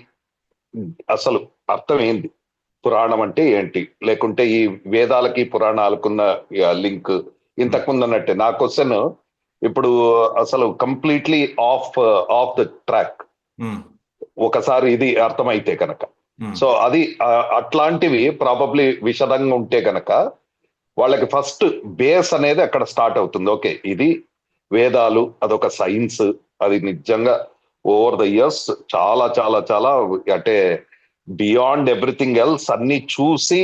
అసలు అర్థం ఏంది, పురాణం అంటే ఏంటి, లేకుంటే ఈ వేదాలకి పురాణాలకున్న లింక్. ఇంతకుముందు అన్నట్టే నా క్వశ్చన్ ఇప్పుడు అసలు కంప్లీట్లీ ఆఫ్ ద ట్రాక్. ఉమ్, ఒకసారి ఇది అర్థమైతే కనుక. ఉమ్, సో అది అట్లాంటివి ప్రాబబ్లీ విషదంగా ఉంటే కనుక వాళ్ళకి ఫస్ట్ బేస్ అనేది అక్కడ స్టార్ట్ అవుతుంది. ఓకే, ఇది వేదాలు, అదొక సైన్స్, అది నిజంగా ఓవర్ ద ఇయర్స్ చాలా చాలా చాలా అంటే బియాండ్ ఎవ్రీథింగ్ ఎల్స్ అన్ని చూసి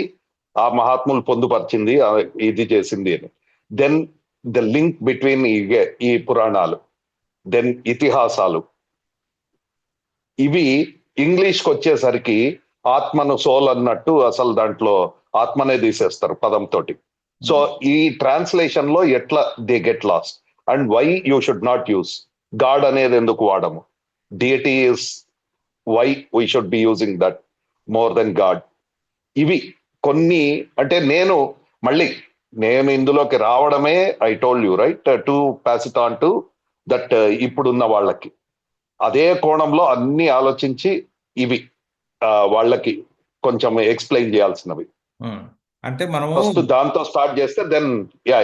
ఆ మహాత్ములు పొందుపరిచింది, ఇది చేసింది అని. దెన్ ద లింక్ బిట్వీన్ ఈ పురాణాలు, దెన్ ఇతిహాసాలు, ఇవి ఇంగ్లీష్కి వచ్చేసరికి ఆత్మను సోల్ అన్నట్టు అసలు దాంట్లో ఆత్మనే తీసేస్తారు పదంతో. సో ఈ ట్రాన్స్లేషన్ లో ఎట్లా they get lost and why you should not use god అనేది ఎందుకు వాడము, deity is why we should be using that more than god. ఇవి కొన్ని అంటే నేను ఇందులోకి రావడమే, I told you right, to pass it on to that ఇప్పుడున్న వాళ్ళకి అదే కోణంలో అన్ని ఆలోచించి ఇవి వాళ్ళకి కొంచెం ఎక్స్ప్లెయిన్ చేయాల్సినవి. ఉమ్. అంటే మనము ఫస్ట్ దాంతో స్టార్ట్ చేస్తే then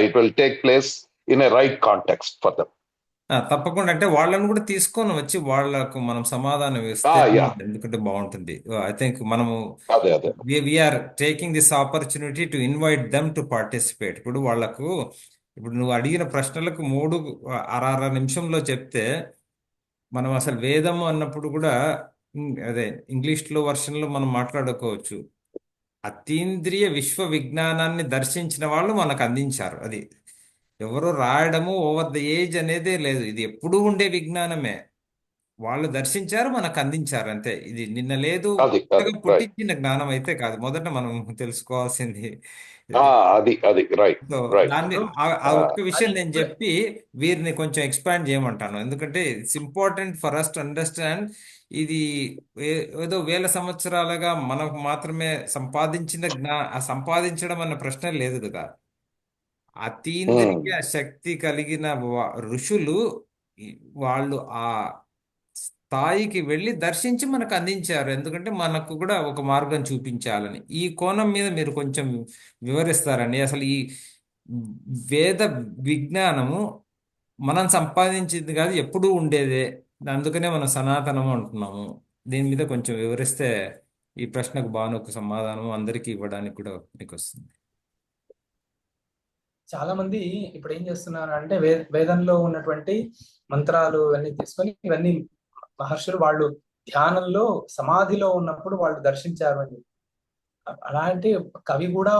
it will take place in a right context for them. తప్పకుండా అంటే వాళ్ళని కూడా తీసుకొని వచ్చి వాళ్ళకు మనం సమాధానం ఇస్తే యా, ఎందుకంటే బాగుంటుంది. ఐ థింక్ మనము అదే అదే we're taking this opportunity to invite them to participate. ఇప్పుడు వాళ్ళకు ఇప్పుడు నువ్వు అడిగిన ప్రశ్నలకు 3 అర నిమిషంలో చెప్తే మనం అసలు వేదము అన్నప్పుడు కూడా అదే ఇంగ్లీష్లో వర్షన్లో మనం మాట్లాడుకోవచ్చు. అతీంద్రియ విశ్వ విజ్ఞానాన్ని దర్శించిన వాళ్ళు మనకు అందించారు. అది ఎవరో రాయడము ఓవర్ ద ఏజ్ అనేదే లేదు, ఇది ఎప్పుడూ ఉండే విజ్ఞానమే. వాళ్ళు దర్శించారు, మనకు అందించారు, అంతే. ఇది నిన్న లేదు, అది కొత్తగా రైట్, పుట్టించిన జ్ఞానం అయితే కాదు. మొదట మనం తెలుసుకోవాల్సింది ఇది. అది రైట్ సో రైట్. దాన్ని ఇప్పుడు ఆ ఒక్క విషయం అది నేను చెప్పి వీరిని కొంచెం ఎక్స్పాండ్ చేయమంటాను. ఎందుకంటే it's important for us to understand. ఇది ఏదో వేల సంవత్సరాలుగా మనకు మాత్రమే సంపాదించిన ఆ సంపాదించడం అన్న ప్రశ్న లేదు కదా. అతీంద్రియ శక్తి కలిగిన ఋషులు వాళ్ళు ఆ స్థాయికి వెళ్ళి దర్శించి మనకు అందించారు. ఎందుకంటే మనకు కూడా ఒక మార్గం చూపించాలని. ఈ కోణం మీద మీరు కొంచెం వివరిస్తారండి. అసలు ఈ వేద విజ్ఞానము మనం సంపాదించింది కాదు, ఎప్పుడూ ఉండేదే. అందుకనే మనం సనాతనము అంటున్నాము. దీని మీద కొంచెం వివరిస్తే ఈ ప్రశ్నకు బాను సమాధానం అందరికీ ఇవ్వడానికి కూడా మీకు వస్తుంది. చాలా మంది ఇప్పుడు ఏం చేస్తున్నారు అంటే వేదంలో ఉన్నటువంటి మంత్రాలు ఇవన్నీ తీసుకొని ఇవన్నీ మహర్షులు వాళ్ళు ధ్యానంలో సమాధిలో ఉన్నప్పుడు వాళ్ళు దర్శించారు అని. అలాంటి కవి కూడా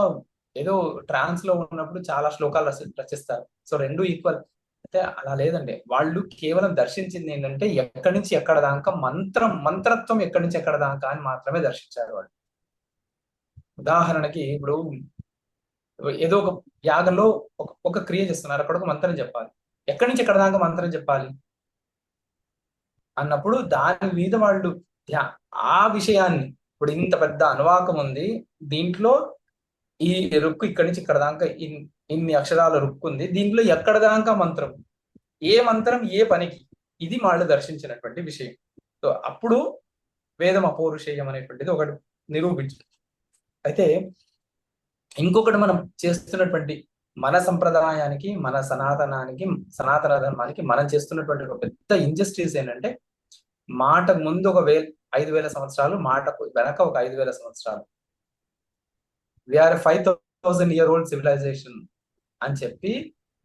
ఏదో ట్రాన్స్ లో ఉన్నప్పుడు చాలా శ్లోకాలు రచిస్తారు. సో రెండు ఈక్వల్ అయితే అలా లేదండి. వాళ్ళు కేవలం దర్శించింది ఏంటంటే ఎక్కడి నుంచి ఎక్కడ దాకా మంత్రత్వం ఎక్కడి నుంచి ఎక్కడ దాకా అని మాత్రమే దర్శించారు వాళ్ళు. ఉదాహరణకి ఇప్పుడు ఏదో ఒక యాగంలో ఒక క్రియ చేస్తున్నారు, అక్కడ ఒక మంత్రం చెప్పాలి. ఎక్కడి నుంచి ఎక్కడ దాకా మంత్రం చెప్పాలి అన్నప్పుడు దాని మీద వాళ్ళు ఆ విషయాన్ని, ఇప్పుడు ఇంత పెద్ద అనువాకం ఉంది, దీంట్లో ఈ రుక్కు ఇక్కడి నుంచి ఇక్కడ దాకా ఇన్ని అక్షరాల రుక్కు ఉంది, దీంట్లో ఎక్కడ దాకా మంత్రం, ఏ మంత్రం ఏ పనికి, ఇది వాళ్ళు దర్శించినటువంటి విషయం. సో అప్పుడు వేదం అపౌరుషేయం అనేటువంటిది ఒకటి నిరూపించు. అయితే ఇంకొకటి మనం చేస్తున్నటువంటి మన సంప్రదాయానికి, మన సనాతన ధర్మానికి మనం చేస్తున్నటువంటి ఒక పెద్ద ఇంజస్టిస్ ఏంటంటే మాటకు ముందు ఒక 5,000 సంవత్సరాలు, మాటకు వెనక ఒక 5,000 సంవత్సరాలు. వీఆర్ 5,000 year old సివిలైజేషన్ అని చెప్పి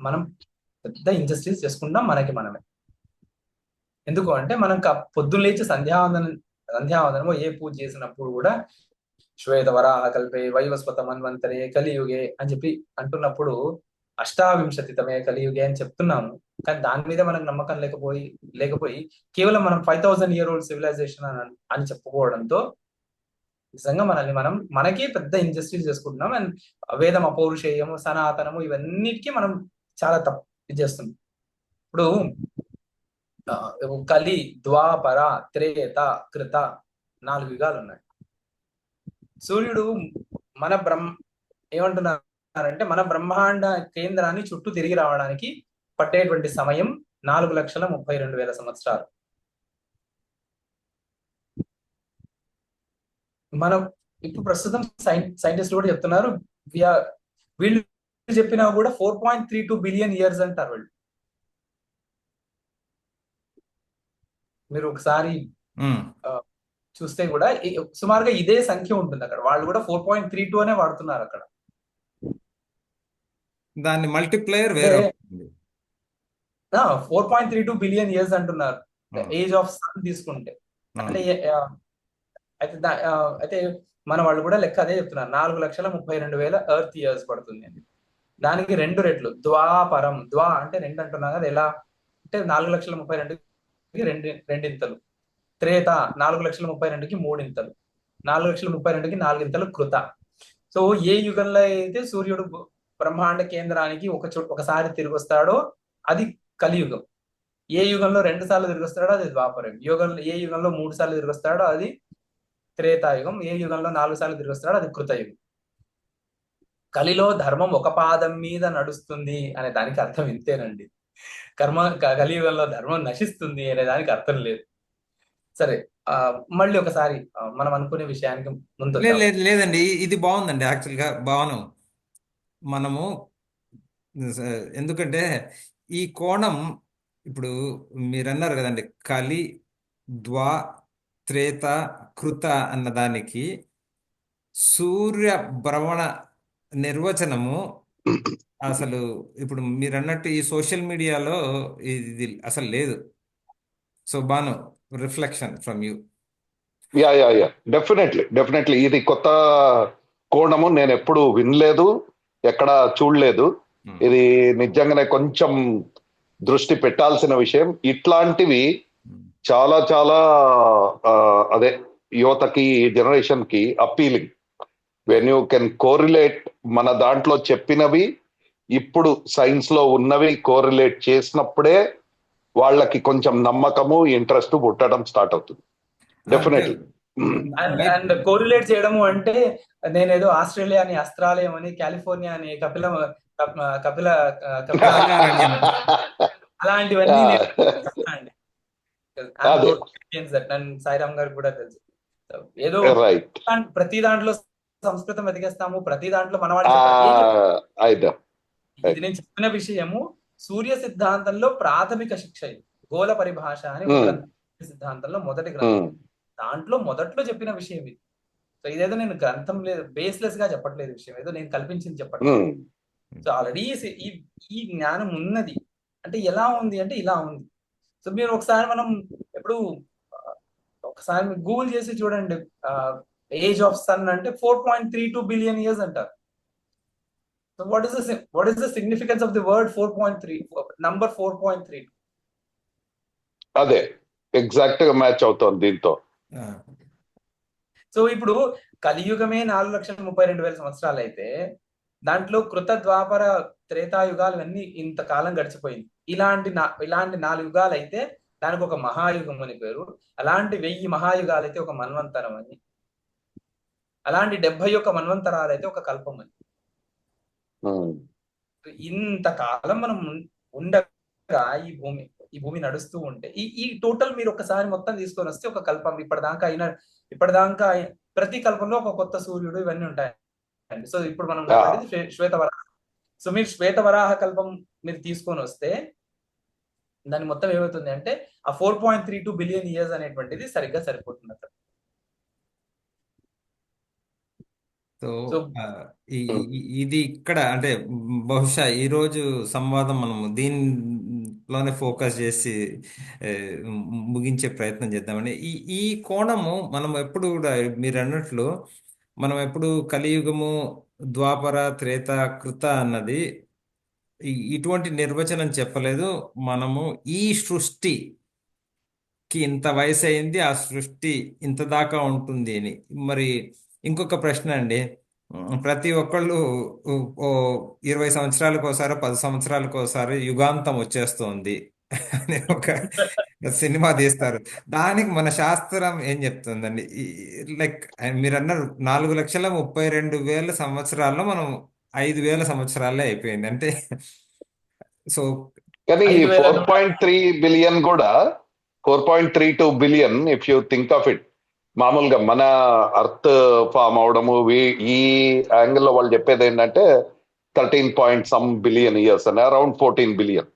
మనం పెద్ద ఇంజస్టిస్ చేసుకుంటాం మనకి మనమే. ఎందుకు అంటే మనం పొద్దున్న లేచి సంధ్యావందనము ఏ పూజ చేసినప్పుడు కూడా శ్వేత వరాహ కల్పే వైవస్వత మన్వంతరే కలియుగే అని చెప్పి అంటున్నప్పుడు అష్టావింశతితమే కలియుగే అని చెప్తున్నాము. కానీ దాని మీద మనకు నమ్మకం లేకపోయి కేవలం మనం 5,000 year old సివిలైజేషన్ అని చెప్పుకోవడంతో నిజంగా మనకి పెద్ద ఇంజస్టిస్ చేసుకుంటున్నాం. అండ్ వేదం అపౌరుషేయము, సనాతనము, ఇవన్నిటికీ మనం చాలా తప్పు చేస్తున్నాం. ఇప్పుడు కలి, ద్వాపర, త్రేత, కృత 4 యుగాలు ఉన్నాయి. సూర్యుడు ఏమంటున్నారంటే మన బ్రహ్మాండ కేంద్రాన్ని చుట్టూ తిరిగి రావడానికి పట్టేటువంటి సమయం 4,32,000 సంవత్సరాలు. మనం ఇప్పుడు ప్రస్తుతం సైంటిస్టులు కూడా చెప్తున్నారు, వీళ్ళు చెప్పినా కూడా 4.32 బిలియన్ ఇయర్స్ అంటారు వాళ్ళు. మీరు ఒకసారి ఉమ్. చూస్తే కూడా సుమారుగా ఇదే సంఖ్య ఉంటుంది అక్కడ. వాళ్ళు కూడా 4.32 అనే వాడుతున్నారు అక్కడ. దాని మల్టిప్లయర్ అంటే వేరే ఉంటుంది. 4.32 బిలియన్ ఇయర్స్ అంటున్నారు ఉమ్, ఏజ్ ఆఫ్ సన్ తీసుకుంటే. అంటే ఉమ్, అయితే అయితే మన వాళ్ళు కూడా లెక్క అదే చెప్తున్నారు, 4,32,000 ఎర్త్ ఇయర్స్ పడుతుంది అని. దానికి 2 రెట్లు ద్వాపరం. ద్వా అంటే 2 అంటున్నాం కదా, ఎలా అంటే 4,32,000కి రెండింతలు. త్రేత 4,32,000కి మూడింతలు. 4,32,000కి నాలుగింతలు కృత. సో ఏ యుగంలో అయితే సూర్యుడు బ్రహ్మాండ కేంద్రానికి ఒకసారి తిరిగి వస్తాడో అది కలియుగం. ఏ యుగంలో 2 సార్లు తిరిగి వస్తాడో అది ద్వాపరం యుగంలో. ఏ యుగంలో 3 సార్లు తిరిగి వస్తాడో అది త్రేతాయుగం. ఏ యుగంలో 4 సార్లు తిరిగి వస్తాడో అది కృతయుగం. కలిలో ధర్మం ఒక పాదం మీద నడుస్తుంది అనే దానికి అర్థం ఇంతేనండి. కలియుగంలో ధర్మం నశిస్తుంది అనే దానికి అర్థం లేదు. సరే, మళ్ళీ ఒకసారి మనం అనుకునే విషయానికి ముందు లేదు వద్దాం. లేదు లేదండి, ఇది బాగుందండి. యాక్చువల్గా బాగున్నాం మనము. ఎందుకంటే ఈ కోణం ఇప్పుడు మీరు అన్నారు కదండి, కలి, ద్వా, త్రేత, కృత అన్న దానికి సూర్య భ్రమణ నిర్వచనము అసలు ఇప్పుడు మీరు అన్నట్టు ఈ సోషల్ మీడియాలో ఇది అసలు లేదు. So Banu, reflection from you. Yeah definitely ఇది కొత్త కోణము, నేను ఎప్పుడు వినలేదు, ఎక్కడ చూడలేదు. ఇది నిజంగానే కొంచెం దృష్టి పెట్టాల్సిన విషయం. ఇట్లాంటివి చాలా చాలా అదే యువతకి, జనరేషన్ కి appealing. When you can correlate మన దాంట్లో చెప్పినవి ఇప్పుడు సైన్స్ లో ఉన్నవి కోరిలేట్ చేసినప్పుడే వాళ్ళకి కొంచెం నమ్మకము, ఇంట్రెస్ట్ పుట్టడం స్టార్ట్ అవుతుంది. డెఫినెట్లీ. అండ్ కోరిలేట్ చేయడము అంటే నేనేదో ఆస్ట్రేలియా అని అస్త్రాలయం అని, కాలిఫోర్నియా అని కపిల కపిల కపిల అలాంటివన్నీ నేను అండి. సాయిరామ్ గారికి కూడా తెలుసు. ఏదో రైట్. ప్రతి దాంట్లో సంస్కృతం వెతికేస్తాము, ప్రతి దాంట్లో ఇది నేను చెప్పిన విషయము సూర్య సిద్ధాంతంలో ప్రాథమిక శిక్ష. ఇది గోళ పరిభాష అని ఒక గ్రంథం, సిద్ధాంతంలో మొదటి గ్రంథం. దాంట్లో మొదట్లో చెప్పిన విషయం ఇది. సో ఇదేదో నేను గ్రంథం లేదు, బేస్లెస్ గా చెప్పట్లేదు విషయం, ఏదో నేను కల్పించింది చెప్పట్లేదు. సో ఆల్రెడీ ఈ జ్ఞానం ఉన్నది. అంటే ఎలా ఉంది అంటే ఇలా ఉంది. సో మీరు ఒకసారి మనం ఎప్పుడు ఒకసారి గూగుల్ చేసి చూడండి, ఏజ్ ఆఫ్ సన్ అంటే 4.32 బిలియన్ ఇయర్స్ అంటారు. So what is the significance of the word 4.3, number 4.32? అదే ఎగ్జాక్ట్ గా మ్యాచ్ అవుతోంది దీంతో. సో ఇప్పుడు కలియుగమే 4,32,000 సంవత్సరాలు అయితే దాంట్లో కృత, ద్వాపర, త్రేతాయుగాలు అన్ని ఇంతకాలం గడిచిపోయింది. ఇలాంటి 4 యుగాలు అయితే దానికి ఒక మహాయుగం అని పేరు. అలాంటి 1000 మహాయుగాలు అయితే ఒక మన్వంతరం అని, అలాంటి 71 మన్వంతరాలు అయితే ఒక కల్పం అని. ఇంతకాలం మనం ఉండగా ఈ భూమి నడుస్తూ ఉంటే ఈ టోటల్ మీరు ఒకసారి మొత్తం తీసుకొని వస్తే ఒక కల్పం. ఇప్పటిదాకా ప్రతి కల్పంలో ఒక కొత్త సూర్యుడు ఇవన్నీ ఉంటాయండి. సో ఇప్పుడు మనం శ్వేతవరాహ. సో మీరు శ్వేతవరాహ కల్పం మీరు తీసుకొని వస్తే దాని మొత్తం ఏమవుతుంది అంటే ఆ 4.32 బిలియన్ ఇయర్స్ అనేటువంటిది సరిగ్గా సరిపోతుంది అక్కడ. సో ఇది ఇక్కడ అంటే బహుశా ఈరోజు సంవాదం మనము దీనిలోనే ఫోకస్ చేసి ముగించే ప్రయత్నం చేద్దామండి. ఈ కోణము మనం ఎప్పుడు కూడా మీరు అన్నట్లు మనం ఎప్పుడు కలియుగము, ద్వాపర, త్రేత, కృత అన్నది ఇటువంటి నిర్వచనం చెప్పలేదు. మనము ఈ సృష్టికి ఇంత వయసు అయింది, ఆ సృష్టి ఇంత దాకా ఉంటుంది అని. మరి ఇంకొక ప్రశ్న అండి, ప్రతి ఒక్కళ్ళు ఓ 20 సంవత్సరాలకు ఒకసారి, 10 సంవత్సరాలకు ఒకసారి యుగాంతం వచ్చేస్తోంది అని ఒక సినిమా తీస్తారు. దానికి మన శాస్త్రం ఏం చెప్తుందండి? లైక్ మీరు అన్నారు 4,32,000 సంవత్సరాల్లో మనం 5,000 సంవత్సరాలే అయిపోయింది అంటే. సో కానీ 4.3 బిలియన్ కూడా 4.32 billion if you think of it, మామూలుగా మన అర్త్ ఫామ్ అవడము ఈ యాంగిల్లో వాళ్ళు చెప్పేది ఏంటంటే 13 పాయింట్ సమ్ బిలియన్ ఇయర్స్ అని, అరౌండ్ 14 బిలియన్.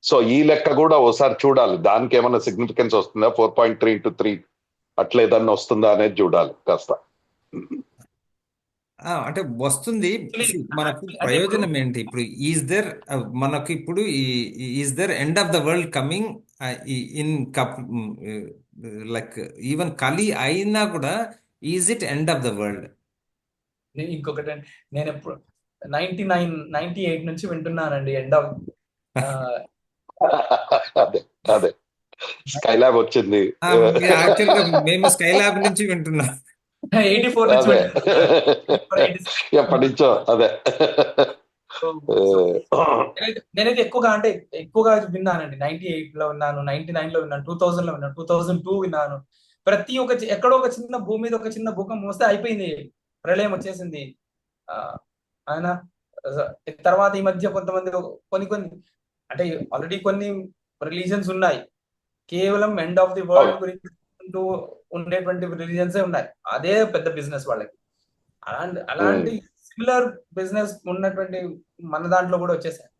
సో ఈ లెక్క కూడా ఒకసారి చూడాలి, దానికి ఏమైనా సిగ్నిఫికెన్స్ వస్తుందా, 4.3 into 3 అట్లేదన్నా వస్తుందా అనేది చూడాలి కాస్త. అంటే వస్తుంది. See, మనకు అంటే ఇప్పుడు ప్రయోజనం ఏంటి ఇప్పుడు? ఈజ్ దర్ మనకు ఇప్పుడు is there end of the world coming in కప్ లైక్ ఈవెన్ కలి అయినా కూడా is it end of the world? ఇంకొకటి నేను ఎప్పుడు 98 నుంచి వింటున్నానండి ఎండ్ ఆఫ్ అదే అదే స్కైలాబ్ వచ్చింది. యాక్చువల్గా మేము స్కైలాబ్ నుంచి వింటున్నాం. 84 నుంచి అదే వింటున్నాను. ఎప్పటి నుంచో అదే. నేనైతే ఎక్కువగా విన్నానండి. 98 లో విన్నాను, 99 లో విన్నాను, 2000 లో విన్నాను, 2002 విన్నాను. ప్రతి ఒక్క ఎక్కడో ఒక చిన్న భూమి మీద ఒక చిన్న భూకంపం వస్తే అయిపోయింది, ప్రళయం వచ్చేసింది. ఆయన తర్వాత ఈ మధ్య కొంతమంది కొన్ని అంటే ఆల్రెడీ కొన్ని రిలీజన్స్ ఉన్నాయి, కేవలం ఎండ్ ఆఫ్ ది వరల్డ్ గురించి ఉండేటువంటి రిలీజన్స్ ఉన్నాయి. అదే పెద్ద బిజినెస్ వాళ్ళకి. అలాంటి సిమిలర్ బిజినెస్ ఉన్నటువంటి మన దాంట్లో కూడా వచ్చేసాయి.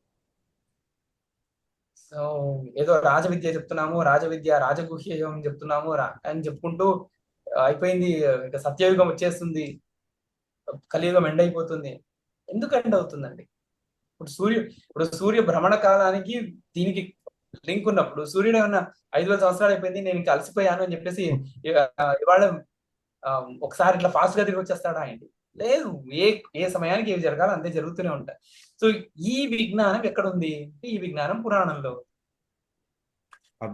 సో ఏదో రాజవిద్య చెప్తున్నాము, రాజగుహ్యం చెప్తున్నాము అని చెప్పుకుంటూ అయిపోయింది, ఇక సత్యయుగం వచ్చేస్తుంది, కలియుగం ఎండ్ అయిపోతుంది. ఎందుకు ఎండ్ అవుతుందండి? ఇప్పుడు సూర్య భ్రమణ కాలానికి దీనికి లింక్ ఉన్నప్పుడు సూర్యుడు ఏమన్నా 5,000 సంవత్సరాలు అయిపోయింది, నేను ఇంకా అలసిపోయాను అని చెప్పేసి ఇవాళ ఒకసారి ఇట్లా ఫాస్ట్ గా తిరిగి వచ్చేస్తాడా ఏంటి? లేదు, ఏ సమయానికి ఏవి జరగాలి అంతే జరుగుతూనే ఉంటాయి. సో ఈ విజ్ఞానం ఎక్కడుంది? ఈ విజ్ఞానం పురాణంలో.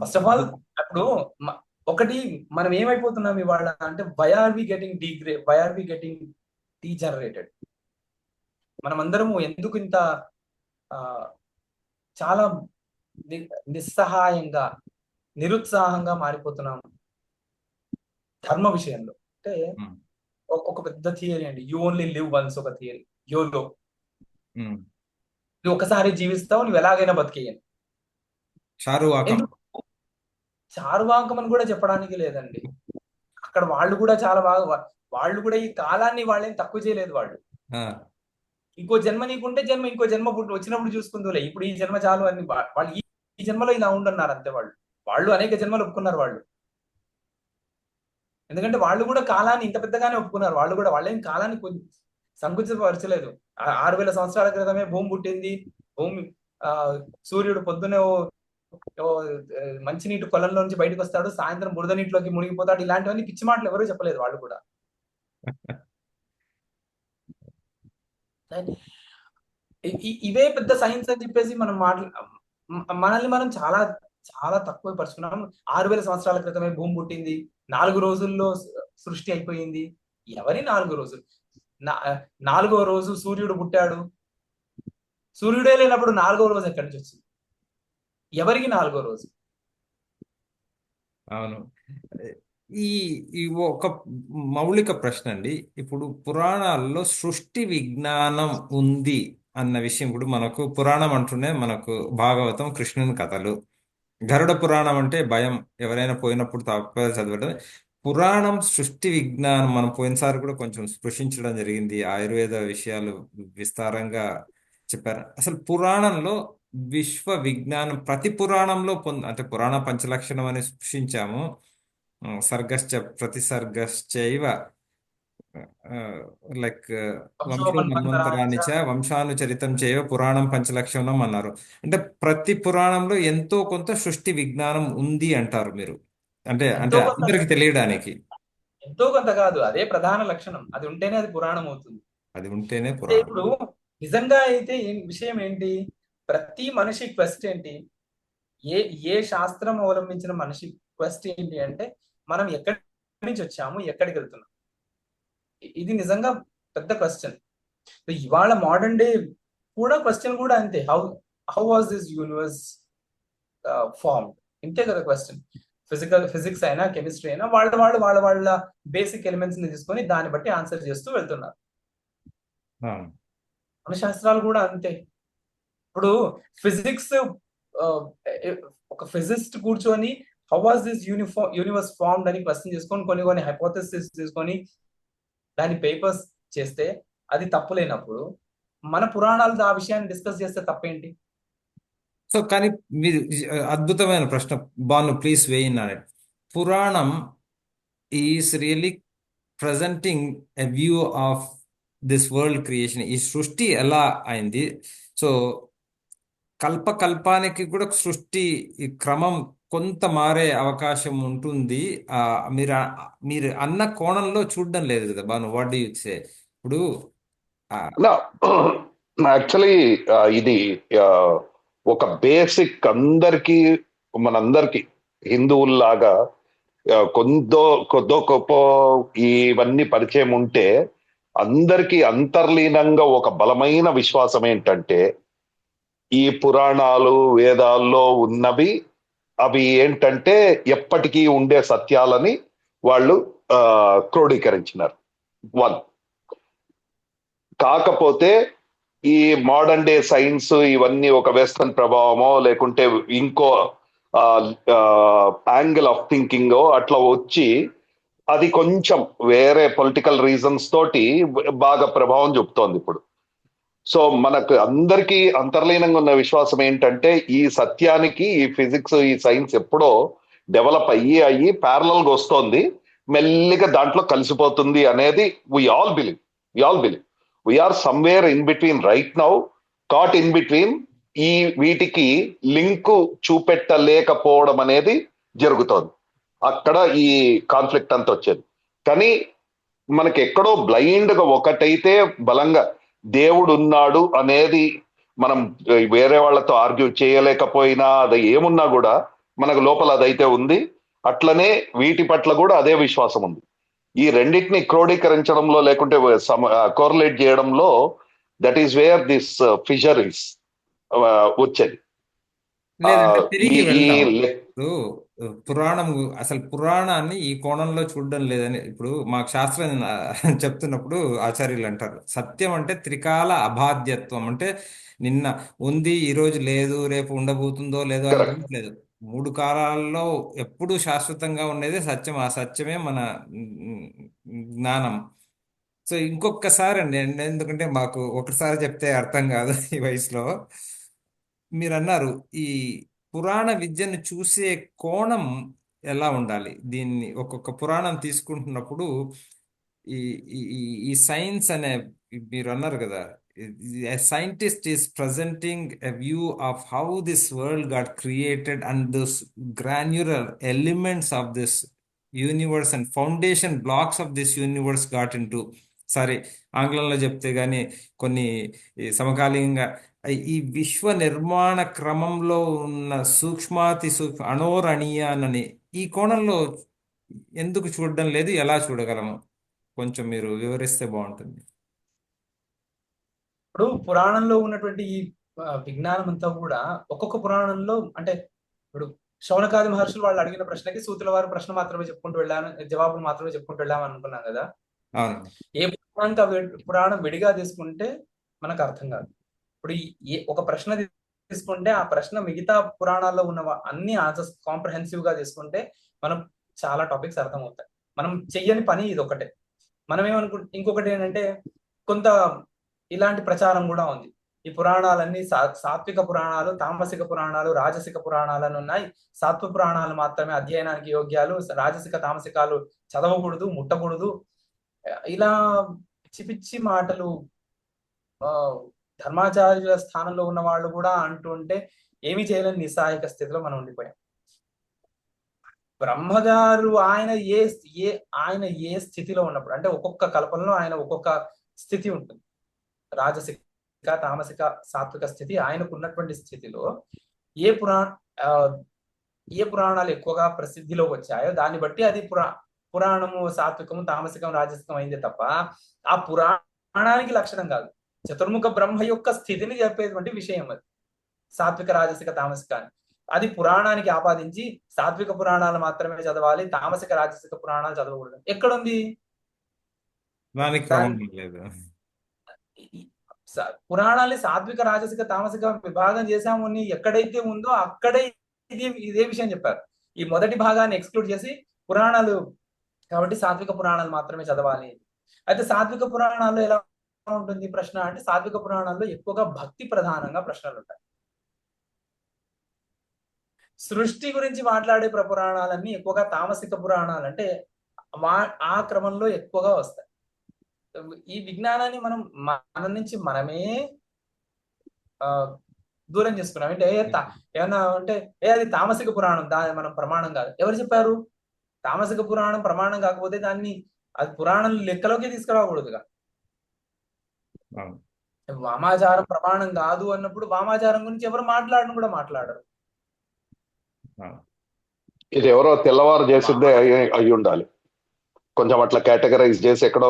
ఫస్ట్ ఆఫ్ ఆల్ అప్పుడు ఒకటి మనం ఏమైపోతున్నాం ఇవాళ అంటే, why are we getting degenerated? మనం అందరము ఎందుకు ఇంత చాలా నిస్సహాయంగా, నిరుత్సాహంగా మారిపోతున్నాం ధర్మ విషయంలో? అంటే ఒక పెద్ద థియరీ అండి, యూ ఓన్లీ లివ్ వన్స్. ఒక థియరీ, యోలో. నువ్వు ఒకసారి జీవిస్తావు, నువ్వు ఎలాగైనా బతికేయను. చారువాకం అని కూడా చెప్పడానికి లేదండి. అక్కడ వాళ్ళు కూడా చాలా బాగా, వాళ్ళు కూడా ఈ కాలాన్ని వాళ్ళేం తక్కువ చేయలేదు. వాళ్ళు ఇంకో జన్మ నీకుంటే ఇంకో జన్మ వచ్చినప్పుడు చూసుకుందులే, ఇప్పుడు ఈ జన్మ చాలు అని వాళ్ళు ఈ జన్మలో ఇలా ఉండన్నారు అంతే. వాళ్ళు అనేక జన్మలు ఒప్పుకున్నారు వాళ్ళు. ఎందుకంటే వాళ్ళు కూడా కాలాన్ని ఇంత పెద్దగానే ఒప్పుకున్నారు. వాళ్ళేం కాలాన్ని కొంచెం సంకుచితపరచలేదు. 6,000 సంవత్సరాల క్రితమే భూమి పుట్టింది, సూర్యుడు పొద్దునే మంచినీటి కొలంలో నుంచి బయటకు వస్తాడు, సాయంత్రం బురద నీటిలోకి మునిగిపోతాడు. ఇలాంటివన్నీ పిచ్చి మాటలు ఎవరూ చెప్పలేదు వాళ్ళు కూడా. ఇవే పెద్ద సైన్స్ అని చెప్పేసి మనం మనల్ని మనం చాలా చాలా తక్కువ పరుచుకున్నాం. 6,000 సంవత్సరాల క్రితమే భూమి పుట్టింది, 4 రోజుల్లో సృష్టి అయిపోయింది. ఎవరి 4 రోజులు? 4వ రోజు సూర్యుడు పుట్టాడు. సూర్యుడే లేనప్పుడు 4వ రోజు ఎక్కడి నుంచి వచ్చింది? ఎవరికి 4వ రోజు? అవును, ఈ ఒక మౌలిక ప్రశ్న అండి. ఇప్పుడు పురాణాల్లో సృష్టి విజ్ఞానం ఉంది అన్న విషయం ఇప్పుడు మనకు పురాణం అంటూనే మనకు భాగవతం, కృష్ణుని కథలు, గరుడ పురాణం అంటే భయం, ఎవరైనా పోయినప్పుడు తప్పక చదవడం. పురాణం సృష్టి విజ్ఞానం మనం పోయినసారి కూడా కొంచెం స్పృశించడం జరిగింది. ఆయుర్వేద విషయాలు విస్తారంగా చెప్పారు. అసలు పురాణంలో విశ్వ విజ్ఞానం ప్రతి పురాణంలో అంటే పురాణ పంచలక్షణం అని స్పృశించాము. సర్గశ్చ ప్రతిసర్గశ్చైవ లైక్ వంశో మన్వంతరాన్ని చ వంశానుచరితం చేయవ పురాణం పంచలక్షణం అన్నారు. అంటే ప్రతి పురాణంలో ఎంతో కొంత సృష్టి విజ్ఞానం ఉంది అంటారు మీరు. అంటే అందరికి తెలియడానికి. ఎంతో కొంత కాదు, అదే ప్రధాన లక్షణం. అది ఉంటేనే అది పురాణం అవుతుంది. అది ఉంటేనే పురాణం. ఇప్పుడు నిజంగా అయితే విషయం ఏంటి? ప్రతి మనిషి క్వెస్ట్ ఏంటి? ఏ శాస్త్రం అవలంబించిన మనిషి క్వెస్ట్ ఏంటి అంటే, మనం ఎక్కడి నుంచి వచ్చాము, ఎక్కడికి వెళ్తున్నాం? ఇది నిజంగా పెద్ద క్వశ్చన్. ఇవాళ మోడర్న్ డే కూడా క్వశ్చన్ కూడా అంతే. How was this universe formed? ఇంతే కదా క్వశ్చన్. ఫిజిక్స్ అయినా కెమిస్ట్రీ అయినా వాళ్ళ బేసిక్ ఎలిమెంట్స్ ని తీసుకొని దాన్ని బట్టి ఆన్సర్ చేస్తూ వెళ్తున్నారు. మన శాస్త్రాలు కూడా అంతే. ఇప్పుడు ఫిజిక్స్, ఒక ఫిజిసిస్ట్ కూర్చొని how was this universe formed అని క్వశ్చన్ చేసుకొని కొన్ని హైపోథెసిస్ తీసుకొని దాని పేపర్స్ చేస్తే అది తప్పు లేనప్పుడు, మన పురాణాలు ఆ విషయాన్ని డిస్కస్ చేస్తే తప్పేంటి? సో కానీ మీరు అద్భుతమైన ప్రశ్న Bhanu, please weigh in on. పురాణం is really presenting a view of this world creation. ఈ సృష్టి ఎలా అయింది. సో కల్పానికి కూడా సృష్టి ఈ క్రమం కొంత మారే అవకాశం ఉంటుంది. ఆ మీరు మీరు అన్న కోణంలో చూడడం లేదు కదా Banu, what do you say ఇప్పుడు? ఆ, యాక్చువల్లీ ఇది ఆ, ఒక బేసిక్ అందరికీ, మనందరికీ హిందువుల్లాగా కొద్దో గొప్ప ఇవన్నీ పరిచయం ఉంటే అందరికీ అంతర్లీనంగా ఒక బలమైన విశ్వాసం ఏంటంటే ఈ పురాణాలు వేదాల్లో ఉన్నవి అవి ఏంటంటే ఎప్పటికీ ఉండే సత్యాలని వాళ్ళు క్రోడీకరించినారు. వన్. కాకపోతే ఈ మోడర్న్ డే సైన్స్ ఇవన్నీ ఒక వెస్టర్న్ ప్రభావమో లేకుంటే ఇంకో యాంగిల్ ఆఫ్ థింకింగ్ అట్లా వచ్చి అది కొంచెం వేరే పొలిటికల్ రీజన్స్ తోటి బాగా ప్రభావం చూపుతోంది ఇప్పుడు. సో మనకు అందరికీ అంతర్లీనంగా ఉన్న విశ్వాసం ఏంటంటే ఈ సత్యానికి ఈ ఫిజిక్స్ ఈ సైన్స్ ఎప్పుడో డెవలప్ అయ్యి ప్యారలల్ గా వస్తోంది, మెల్లిగా దాంట్లో కలిసిపోతుంది అనేది we all believe. We're somewhere in between right now, caught in between. ఈ వీటికి లింకు చూపెట్టలేకపోవడం అనేది జరుగుతోంది. అక్కడ ఈ కాన్ఫ్లిక్ట్ అంతా వచ్చేది. కానీ మనకి ఎక్కడో బ్లైండ్ గా ఒకటైతే బలంగా దేవుడు ఉన్నాడు అనేది మనం వేరే వాళ్ళతో ఆర్గ్యూ చేయలేకపోయినా అది ఏమున్నా కూడా మనకు లోపల అదైతే ఉంది. అట్లనే వీటి పట్ల కూడా అదే విశ్వాసం ఉంది. ఈ రెండింటిని క్రోడీకరించడంలో లేకుంటే కోరిలేట్ చేయడంలో that is where this fissure is వచ్చేది. లేదంటే తిరిగి ఈ వెళ్దాం. ఇప్పుడు పురాణం, అసలు పురాణాన్ని ఈ కోణంలో చూడడం లేదని ఇప్పుడు మాకు శాస్త్రం చెప్తున్నప్పుడు ఆచార్యులు అంటారు, సత్యం అంటే త్రికాల అబాధ్యత్వం. అంటే నిన్న ఉంది, ఈరోజు లేదు, రేపు ఉండబోతుందో లేదో అని కరెక్ట్. లేదు. మూడు కాలాల్లో ఎప్పుడూ శాశ్వతంగా ఉండేదే సత్యం. ఆ సత్యమే మన జ్ఞానం. సో ఇంకొకసారి అండి, ఎందుకంటే మాకు ఒకసారి చెప్తే అర్థం కాదు ఈ వయసులో. మీరు అన్నారు ఈ పురాణ విద్యను చూసే కోణం ఎలా ఉండాలి. దీన్ని ఒక్కొక్క పురాణం తీసుకుంటున్నప్పుడు ఈ ఈ ఈ సైన్స్ అనే, మీరు అన్నారు కదా, scientist is presenting a view of how this world got created and this granular elements of this universe and foundation blocks of this universe got in to, sorry ఆంగ్లంలో చెప్తే గానీ కొన్ని ఈ సమకాలీనంగా ఈ విశ్వ నిర్మాణ క్రమంలో ఉన్న సూక్ష్మాతి సూక్ష్మ అణోరణీయానని ఈ కోణంలో ఎందుకు చూడడం లేదు, ఎలా చూడగలము? కొంచెం మీరు వివరిస్తే బాగుంటుంది. ఇప్పుడు పురాణంలో ఉన్నటువంటి ఈ విజ్ఞానం అంతా కూడా ఒక్కొక్క పురాణంలో అంటే ఇప్పుడు శౌనకాది మహర్షులు వాళ్ళు అడిగిన ప్రశ్నకి సూతుల వారు ప్రశ్న మాత్రమే చెప్పుకుంటూ వెళ్ళాను, జవాబులు మాత్రమే చెప్పుకుంటూ వెళ్ళాము అనుకున్నాం కదా. అవును. ఏ పురాణానికి పురాణం విడిగా తీసుకుంటే మనకు అర్థం కాదు. ఇప్పుడు ఒక ప్రశ్న తీసుకుంటే ఆ ప్రశ్న మిగతా పురాణాల్లో ఉన్న అన్ని ఆన్సర్స్ కాంప్రహెన్సివ్ గా తీసుకుంటే మనం చాలా టాపిక్స్ అర్థమవుతాయి. మనం చెయ్యని పని ఇది ఒకటే. మనం ఇంకొకటి ఏంటంటే కొంత ఇలాంటి ప్రచారం కూడా ఉంది. ఈ పురాణాలన్నీ సాత్విక పురాణాలు, తామసిక పురాణాలు, రాజసిక పురాణాలు అని ఉన్నాయి. సాత్వ పురాణాలు మాత్రమే అధ్యయనానికి యోగ్యాలు, రాజసిక తామసికాలు చదవకూడదు, ముట్టకూడదు. ఇలా పిచ్చి పిచ్చి మాటలు ధర్మాచార్యుల స్థానంలో ఉన్న వాళ్ళు కూడా అంటుంటే ఏమి చేయలేని నిస్సహాయక స్థితిలో మనం ఉండిపోయాం. బ్రహ్మగారు ఆయన ఏ స్థితిలో ఉన్నప్పుడు, అంటే ఒక్కొక్క కల్పనలో ఆయన ఒక్కొక్క స్థితి ఉంటుంది. రాజసిక, తామసిక, సాత్విక స్థితి ఆయనకు ఉన్నటువంటి స్థితిలో ఏ పురాణాలు ఎక్కువగా ప్రసిద్ధిలో వచ్చాయో దాన్ని బట్టి అది పురాణము సాత్వికము, తామసికం, రాజసికం అయింది తప్ప ఆ పురాణానికి లక్షణం కాదు. చతుర్ముఖ బ్రహ్మ యొక్క స్థితిని చెప్పేటువంటి విషయం అది. సాత్విక, రాజసిక, తామసికాన్ని అది పురాణానికి ఆపాదించి సాత్విక పురాణాలు మాత్రమే చదవాలి, తామసిక, రాజసిక పురాణాలు చదవకూడదు ఎక్కడుంది? దానికి క్రమం లేదు. పురాణాన్ని సాత్విక, రాజసిక, తామసిక విభాగం చేశాము అని ఎక్కడైతే ఉందో అక్కడే ఇదే విషయం చెప్పారు. ఈ మొదటి భాగాన్ని ఎక్స్క్లూడ్ చేసి పురాణాలు కాబట్టి సాత్విక పురాణాలు మాత్రమే చదవాలి. అయితే సాత్విక పురాణాల్లో ఎలా ఉంటుంది ప్రశ్న అంటే, సాత్విక పురాణాల్లో ఎక్కువగా భక్తి ప్రధానంగా ప్రశ్నలు ఉంటాయి. సృష్టి గురించి మాట్లాడే పురాణాలన్నీ ఎక్కువగా తామసిక పురాణాలు, అంటే ఆ క్రమంలో ఎక్కువగా వస్తాయి. ఈ విజ్ఞానాన్ని మనం మన నుంచి మనమే దూరం చేసుకున్నాం. అంటే ఏమన్నా అంటే అది తామసిక పురాణం, దాని మనం ప్రమాణం కాదు. ఎవరు చెప్పారు? తామసిక పురాణం ప్రమాణం కాకపోతే దాన్ని అది పురాణం లెక్కలోకి తీసుకురాకూడదుగా. వామాచారం ప్రమాణం కాదు అన్నప్పుడు వామాచారం గురించి ఎవరు మాట్లాడను కూడా మాట్లాడరు. ఇది ఎవరో తెల్లవారు చేసిందే అయి ఉండాలి. కొంచెం అట్లా కేటగరైజ్ చేసి ఎక్కడో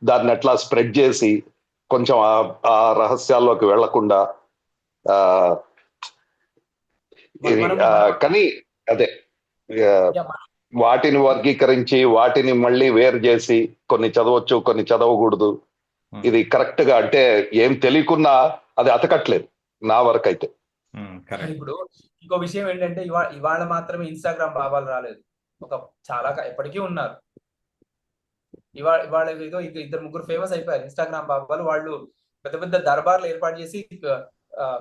దాన్ని అట్లా స్ప్రెడ్ చేసి కొంచెం ఆ రహస్యాల్లోకి వెళ్లకుండా కానీ అదే వాటిని వర్గీకరించి వాటిని మళ్ళీ వేరు చేసి కొన్ని చదవచ్చు కొన్ని చదవకూడదు. ఇది కరెక్ట్ గా అంటే ఏం తెలియకున్నా అది అతకట్లేదు నా వరకు అయితే. ఇప్పుడు ఇంకో విషయం ఏంటంటే ఇవాళ మాత్రమే ఇన్స్టాగ్రామ్ బాబాలు రాలేదు, ఒక చాలా ఎప్పటికీ ఉన్నారు. ఇవాళ ఏదో ఇద్దరు ముగ్గురు ఫేమస్ అయిపోయారు ఇన్స్టాగ్రామ్ బాబాలు. వాళ్ళు పెద్ద పెద్ద దర్బార్లు ఏర్పాటు చేసి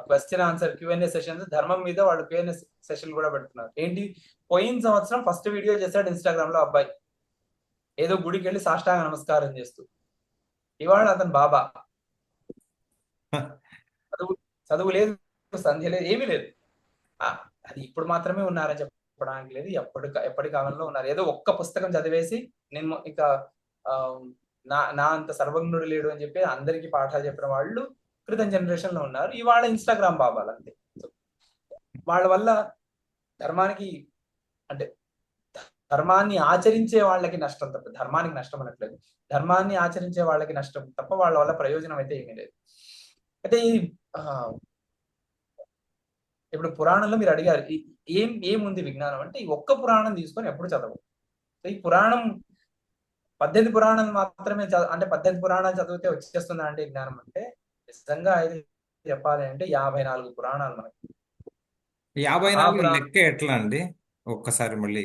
క్వశ్చన్ ఆన్సర్ Q&A సెషన్స్, ధర్మం మీద వాళ్ళు Q&A సెషన్ కూడా పెడుతున్నారు. ఏంటి, పోయిన సంవత్సరం ఫస్ట్ వీడియో చేశాడు ఇన్స్టాగ్రామ్ లో అబ్బాయి, ఏదో గుడికి వెళ్ళి సాష్టాంగ నమస్కారం చేస్తూ. ఇవాళ అతను బాబా. చదువు లేదు, సంధ్య లేదు, ఏమీ లేదు. అది ఇప్పుడు మాత్రమే ఉన్నారని చెప్పడానికి లేదు, ఎప్పటి కాలంలో ఉన్నారు. ఏదో ఒక్క పుస్తకం చదివేసి నేను ఇక నా అంత సర్వజ్ఞుడు లేడు అని చెప్పి అందరికీ పాఠాలు చెప్పిన వాళ్ళు క్రితం జనరేషన్ లో ఉన్నారు. ఇవాళ ఇన్స్టాగ్రామ్ బాబాలు అంతే. వాళ్ళ వల్ల ధర్మానికి, అంటే ధర్మాన్ని ఆచరించే వాళ్ళకి నష్టం తప్ప, ధర్మానికి నష్టం అనట్లేదు, ధర్మాన్ని ఆచరించే వాళ్ళకి నష్టం తప్ప వాళ్ళ వల్ల ప్రయోజనం అయితే ఏమీ లేదు. అయితే ఇప్పుడు పురాణంలో మీరు అడిగారు ఏముంది విజ్ఞానం అంటే, ఈ ఒక్క పురాణం తీసుకొని ఎప్పుడు చదవు. ఈ పురాణం 18 పురాణాలు మాత్రమే అంటే 18 పురాణాలు చదివితే వచ్చేస్తుందా అంటే జ్ఞానం అంటే, నిజంగా అయితే చెప్పాలి అంటే 54 పురాణాలు మనకి. 54 లెక్క ఎట్లా అండి? ఒక్కసారి మళ్ళీ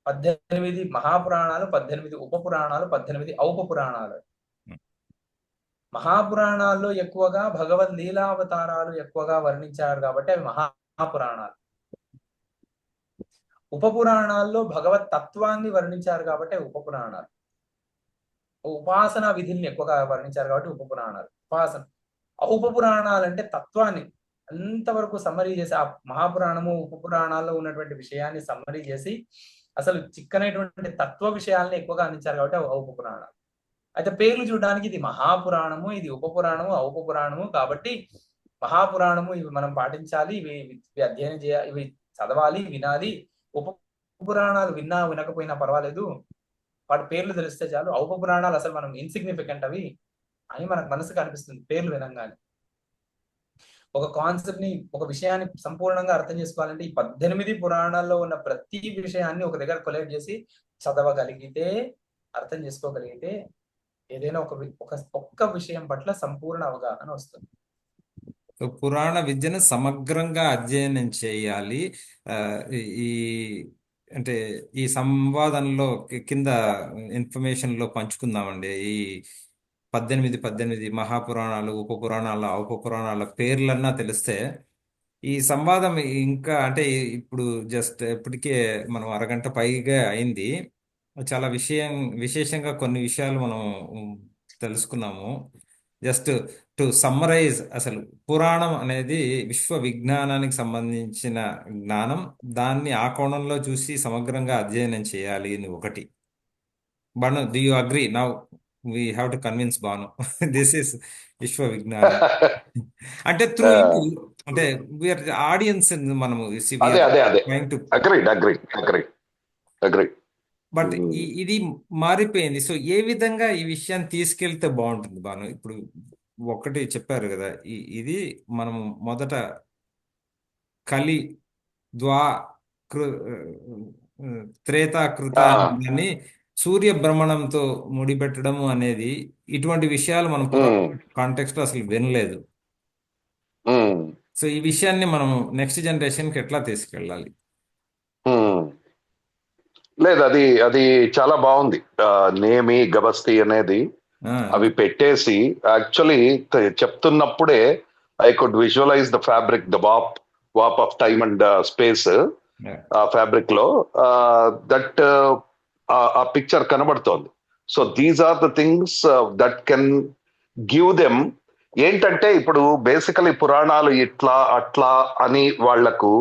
18 మహాపురాణాలు, 18 ఉప పురాణాలు, 18 ఔప పురాణాలు. మహాపురాణాల్లో ఎక్కువగా భగవద్ లీలావతారాలు ఎక్కువగా వర్ణించారు కాబట్టి అవి మహాపురాణాలు. ఉప పురాణాల్లో భగవత్ తత్వాన్ని వర్ణించారు కాబట్టి ఉప పురాణాలు. ఉపాసనా విధిని ఎక్కువగా వర్ణించారు కాబట్టి ఉప పురాణాలు. ఉపాసన ఉప పురాణాలు అంటే తత్వాన్ని అంతవరకు సమ్మరీ చేసి, ఆ మహాపురాణము ఉప పురాణాల్లో ఉన్నటువంటి విషయాన్ని సమ్మరీ చేసి అసలు చిక్కనైనటువంటి తత్వ విషయాల్ని ఎక్కువగా అందించారు కాబట్టి ఉప పురాణాలు. అయితే పేర్లు చూడడానికి ఇది మహాపురాణము, ఇది ఉప పురాణము, ఔప పురాణము కాబట్టి మహాపురాణము ఇవి మనం పాటించాలి, ఇవి అధ్యయనం చేయాలి, ఇవి చదవాలి, వినాలి. ఉప పురాణాలు విన్నా వినకపోయినా పర్వాలేదు, వాటి పేర్లు తెలిస్తే చాలు. ఔప పురాణాలు అసలు మనం ఇన్సిగ్నిఫికెంట్ అవి అని మనకు మనసుకు అనిపిస్తుంది పేర్లు వినంగానే. ఒక కాన్సెప్ట్ ని, ఒక విషయాన్ని సంపూర్ణంగా అర్థం చేసుకోవాలంటే ఈ 18 పురాణాల్లో ఉన్న ప్రతి విషయాన్ని ఒక దగ్గర కొలెక్ట్ చేసి చదవగలిగితే, అర్థం చేసుకోగలిగితే ఏదైనా ఒక్క విషయం పట్ల సంపూర్ణ అవగాహన వస్తుంది. పురాణ విద్యను సమగ్రంగా అధ్యయనం చేయాలి. ఈ అంటే ఈ సంవాదంలో కింద ఇన్ఫర్మేషన్ లో పంచుకుందామండి. ఈ 18 మహాపురాణాలు, ఉప పురాణాల, ఔప పురాణాల పేర్లన్నా తెలిస్తే ఈ సంవాదం ఇంకా, అంటే ఇప్పుడు జస్ట్ ఇప్పటికే మనం అరగంట పైగా అయింది. చాలా విశేషంగా కొన్ని విషయాలు మనం తెలుసుకున్నాము. జస్ట్ టు సమ్మరైజ్, అసలు పురాణం అనేది విశ్వ విజ్ఞానానికి సంబంధించిన జ్ఞానం. దాన్ని ఆ కోణంలో చూసి సమగ్రంగా అధ్యయనం చేయాలి అని ఒకటి. Banu, do you agree? Now we have to convince Banu this is విశ్వ విజ్ఞానం అంటే త్రూ అంటే వీఆర్ ఆడియన్స్ మనము బట్ ఇది మారిపోయింది. సో ఏ విధంగా ఈ విషయాన్ని తీసుకెళ్తే బాగుంటుంది బాను? ఇప్పుడు ఒకటి చెప్పారు కదా, ఇది మనం మొదట కలి త్రేతాకృత అని సూర్య భ్రమణంతో ముడిపెట్టడము అనేది, ఇటువంటి విషయాలు మనం కాంటెక్స్ట్ లో అసలు వినలేదు. సో ఈ విషయాన్ని మనం నెక్స్ట్ జనరేషన్ కి ఎట్లా తీసుకెళ్ళాలి? లేదు, అది చాలా బాగుంది. నేమి గబస్తి అనేది అవి పెట్టేసి యాక్చువల్లీ చెప్తున్నప్పుడే I could visualize the fabric, the బాప్, warp of time and space Yeah. ఆ ఫ్యాబ్రిక్ లో దట్ ఆ పిక్చర్ కనబడుతోంది. So these are the things that can give them. ఏంటంటే ఇప్పుడు బేసికలీ పురాణాలు ఇట్లా అట్లా అని వాళ్లకు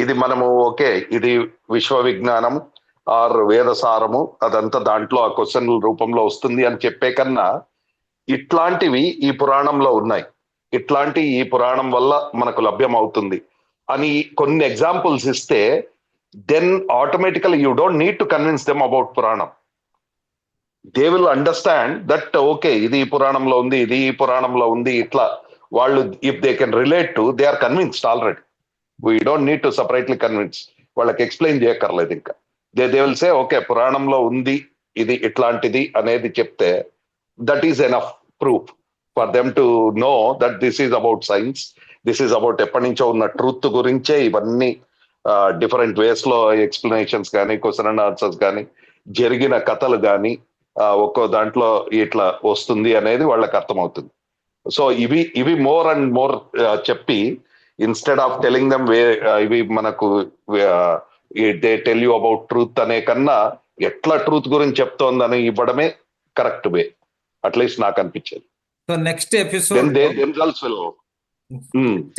ఇది మనము ఓకే ఇది విశ్వ విజ్ఞానం ఆర్ వేదసారము అదంతా దాంట్లో ఆ క్వశ్చన్ రూపంలో వస్తుంది అని చెప్పే కన్నా ఇట్లాంటివి ఈ పురాణంలో ఉన్నాయి, ఇట్లాంటి ఈ పురాణం వల్ల మనకు లభ్యం అవుతుంది అని కొన్ని ఎగ్జాంపుల్స్ ఇస్తే then automatically you don't need to convince them about పురాణం. They will understand that okay ఇది ఈ పురాణంలో ఉంది, ఇది ఈ పురాణంలో ఉంది, ఇట్లా వాళ్ళు if they can relate to they are convinced already. We don't need to separately convince, వాళ్ళకి ఎక్స్ప్లెయిన్ చేయక్కర్లేదు. ఇంకా దే విల్ సే ఓకే పురాణంలో ఉంది ఇది ఇట్లాంటిది అనేది చెప్తే that is enough proof for them to know that this is about science, this is about ఎప్పటి నుంచో ఉన్న ట్రూత్ గురించే ఇవన్నీ డిఫరెంట్ వేస్ లో ఎక్స్ప్లెనేషన్స్ కానీ క్వశ్చన్ అండ్ ఆన్సర్స్ కానీ జరిగిన కథలు కానీ ఒక్కో దాంట్లో ఇట్లా వస్తుంది అనేది వాళ్ళకి అర్థమవుతుంది. సో ఇవి మోర్ అండ్ మోర్ చెప్పి ఇన్స్టెడ్ ఆఫ్ టెలింగ్ దెమ్ ఇవి మనకు they tell you about truth అనే కన్నా ఎట్లా ట్రూత్ గురించి చెప్తోందని ఇవ్వడమే కరెక్ట్ వే, అట్లీస్ట్ నాకు అనిపించేది. సో నెక్స్ట్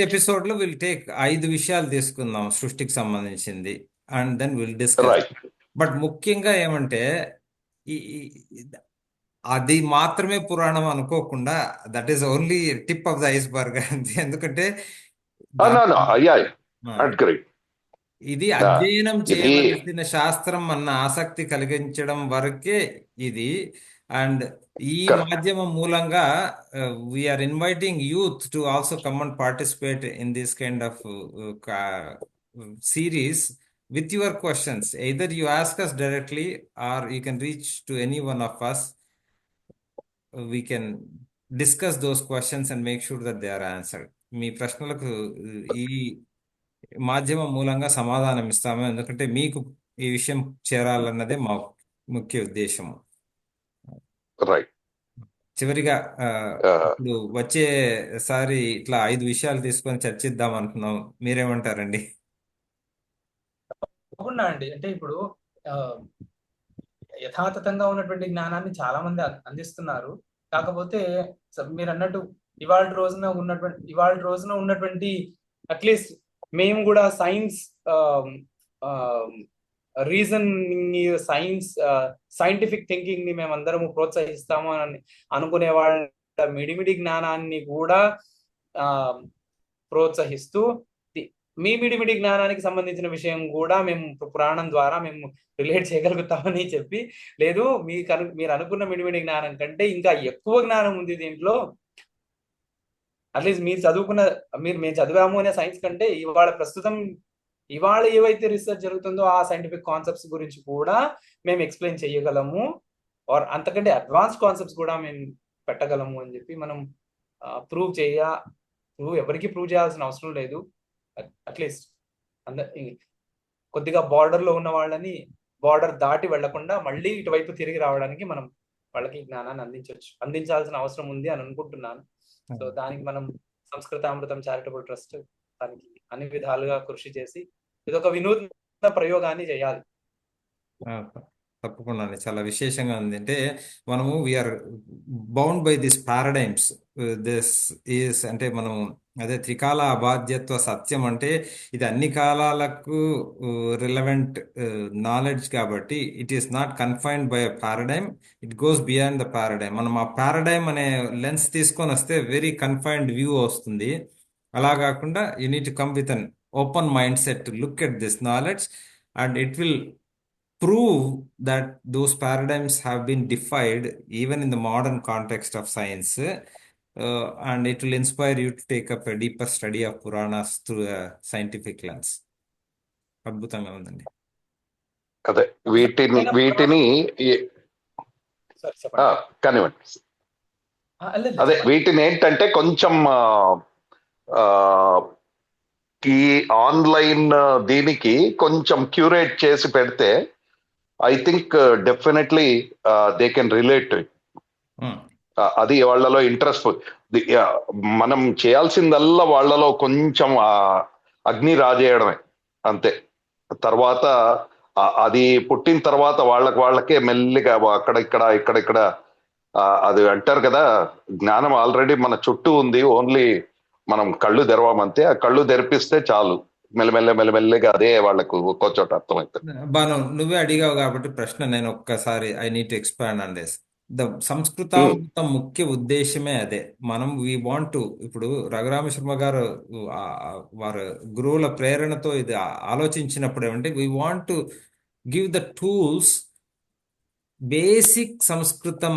ఎపిసోడ్ లో విల్ టేక్ 5 విషయాలు తీసుకుందాం సృష్టికి సంబంధించింది and then will discuss. Right. But ముఖ్యంగా ఏమంటే అది మాత్రమే పురాణం అనుకోకుండా that is only tip of the iceberg. ఎందుకంటే ఇది అధ్యయనం చేయవలసిన శాస్త్రం అన్న ఆసక్తి కలిగించడం వరకే ఇది. అండ్ ఈ మాధ్యమం మూలంగా we're inviting youth to also come and participate in this kind of series with your questions. Either you ask us directly or you can reach to any one of us. We can discuss those questions and make sure that they are answered. మీ ప్రశ్నలకు ఈ మాధ్యమం మూలంగా సమాధానం ఇస్తాము, ఎందుకంటే మీకు ఈ విషయం చేరాలన్నదే మా ముఖ్య ఉద్దేశము. రైట్. చివరిగా ఇప్పుడు వచ్చేసారి ఇట్లా 5 విషయాలు తీసుకొని చర్చిద్దాం అంటున్నాం, మీరేమంటారండి? తప్పకుండా అండి. అంటే ఇప్పుడు యథాతథంగా ఉన్నటువంటి జ్ఞానాన్ని చాలా మంది అందిస్తున్నారు. కాకపోతే మీరు అన్నట్టు ఇవాళ రోజున ఉన్నటువంటి అట్లీస్ట్ మేము కూడా సైన్స్ రీజనింగ్ సైంటిఫిక్ థింకింగ్ ని మేమందరము ప్రోత్సహిస్తాము అని అనుకునే వాళ్ళ మిడిమిడి జ్ఞానాన్ని కూడా ప్రోత్సహిస్తూ మీ మిడిమిడి జ్ఞానానికి సంబంధించిన విషయం కూడా మేము పురాణం ద్వారా మేము రిలేట్ చేయగలుగుతామని చెప్పి, లేదు మీరు అనుకున్న మిడిమిడి జ్ఞానం కంటే ఇంకా ఎక్కువ జ్ఞానం ఉంది దీంట్లో, అట్లీస్ట్ మేము చదివాము అనే సైన్స్ కంటే ఇవాళ ఏవైతే రీసెర్చ్ జరుగుతుందో ఆ సైంటిఫిక్ కాన్సెప్ట్స్ గురించి కూడా మేము ఎక్స్ప్లెయిన్ చేయగలము, ఆర్ అంతకంటే అడ్వాన్స్ కాన్సెప్ట్స్ కూడా మేము పెట్టగలము అని చెప్పి మనం ఎవరికి ప్రూవ్ చేయాల్సిన అవసరం లేదు. అట్లీస్ట్ కొద్దిగా బార్డర్ లో ఉన్న వాళ్ళని బార్డర్ దాటి వెళ్లకుండా మళ్ళీ ఇటువైపు తిరిగి రావడానికి మనం వాళ్ళకి జ్ఞానాన్ని అందించాల్సిన అవసరం ఉంది అని అనుకుంటున్నాను. సో దానికి మనం సంస్కృతామృతం చారిటబుల్ ట్రస్ట్ దానికి అన్ని విధాలుగా కృషి చేసి ఇదొక వినూత్న ప్రయోగాన్ని చేయాలి. తప్పకుండా చాలా విశేషంగా ఉంది. అంటే మనము we're bound by this paradigms. This is అంటే మనం అదే త్రికాల అబాధ్యత్వ సత్యం అంటే ఇది అన్ని కాలాలకు రిలవెంట్ నాలెడ్జ్ కాబట్టి it is not confined by a paradigm, it goes beyond the paradigm. మనం ఆ పారాడైమ్ అనే లెన్స్ తీసుకొని వస్తే వెరీ కన్ఫైన్డ్ వ్యూ వస్తుంది. అలా కాకుండా you need to come with an open mind set to look at this knowledge and it will prove that those paradigms have been defied even in the modern context of science, and it will inspire you to take up a deeper study of Puranas through a scientific lens. అద్భుతంగా ఉందండి. అదే వీటిని కానివ్వండి. అదే వీటిని ఏంటంటే కొంచెం ఈ ఆన్లైన్ దీనికి కొంచెం క్యూరేట్ చేసి పెడితే I think definitely they can relate to it. అది వాళ్ళలో ఇంట్రెస్ట్. మనం చేయాల్సిందల్లా వాళ్ళలో కొంచెం అగ్ని రాజేయడమే అంతే. తర్వాత అది పుట్టిన తర్వాత వాళ్ళకే మెల్లిగా అక్కడ ఇక్కడ ఇక్కడ ఇక్కడ అది అంటారు కదా, జ్ఞానం ఆల్రెడీ మన చుట్టూ ఉంది, ఓన్లీ మనం కళ్ళు తెరవమంతే. ఆ కళ్ళు తెరిపిస్తే చాలు, మెల్లమెల్లగా అదే వాళ్ళకు ఒక్కో చోట అర్థమవుతుంది. బాను, నువ్వే అడిగావు కాబట్టి ప్రశ్న నేను ఒక్కసారి I need to expand on this. The um, సంస్కృతామృతం ముఖ్య ఉద్దేశమే అదే. మనం వి వాంట్ టు, ఇప్పుడు రఘురామ శర్మ గారు వారు గురువుల ప్రేరణతో ఇది ఆలోచించినప్పుడు ఏమంటే we want to give the tools, basic సంస్కృతం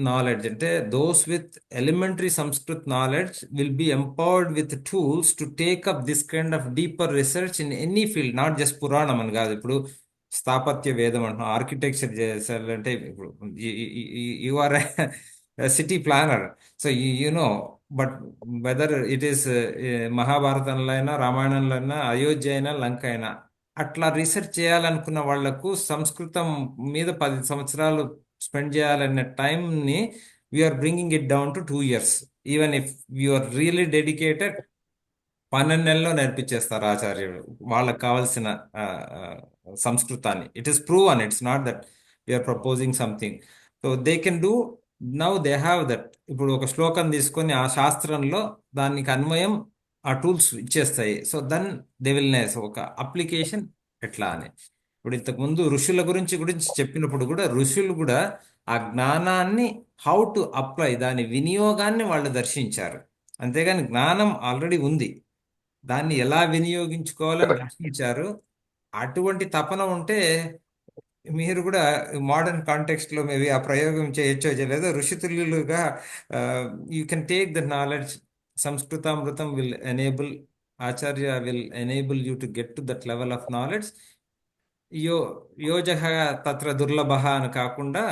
నాలెడ్జ్. అంటే those with elementary Sanskrit knowledge will be empowered with tools to take up this kind of deeper research in any field, not just పురాణం అని కాదు. ఇప్పుడు స్థాపత్య వేదం అంటున్నాం, ఆర్కిటెక్చర్ చేయాలంటే ఇప్పుడు you are city planner, so you know. But whether it is మహాభారతంలో అయినా రామాయణంలో అయినా అయోధ్య అయినా లంక అయినా, అట్లా రీసెర్చ్ చేయాలనుకున్న వాళ్లకు సంస్కృతం మీద 10 సంవత్సరాలు స్పెండ్ చేయాలనే టైంని we're bringing it down to 2 years. Even if you are really dedicated, 12 నెలల్లో నేర్పించేస్తారు ఆచార్యులు వాళ్ళకి కావాల్సిన ఆ, ఆ, సంస్కృతాన్ని. It is proven, it's not that we're proposing something. So they can do, now they have that. ఇప్పుడు ఒక శ్లోకం తీసుకొని ఆ శాస్త్రంలో దానికి అన్వయం ఆ టూల్స్ ఇచ్చేస్తాయి. సో దెన్ దే విల్ నేస్ ఒక అప్లికేషన్ ఎట్లా అని. ఇప్పుడు ఇంతకు ముందు ఋషుల గురించి చెప్పినప్పుడు కూడా ఋషులు కూడా ఆ జ్ఞానాన్ని హౌ టు అప్లై, దాని వినియోగాన్ని వాళ్ళు దర్శించారు. అంతేగాని జ్ఞానం ఆల్రెడీ ఉంది, దాన్ని ఎలా వినియోగించుకోవాలని కరెక్ట్. దర్శించారు. అటువంటి తపన ఉంటే మీరు కూడా మోడర్న్ కాంటెక్స్ట్ లో మేబీ ఆ ప్రయోగం చేయొచ్చో చేయలేదో, ఋషితుల్యులుగా you can take the knowledge. సంస్కృతామృతం విల్ ఎనేబుల్, ఆచార్య will enable you to get to that level of knowledge. యో యోజహ తత్ర దుర్లభ అని కాకుండా,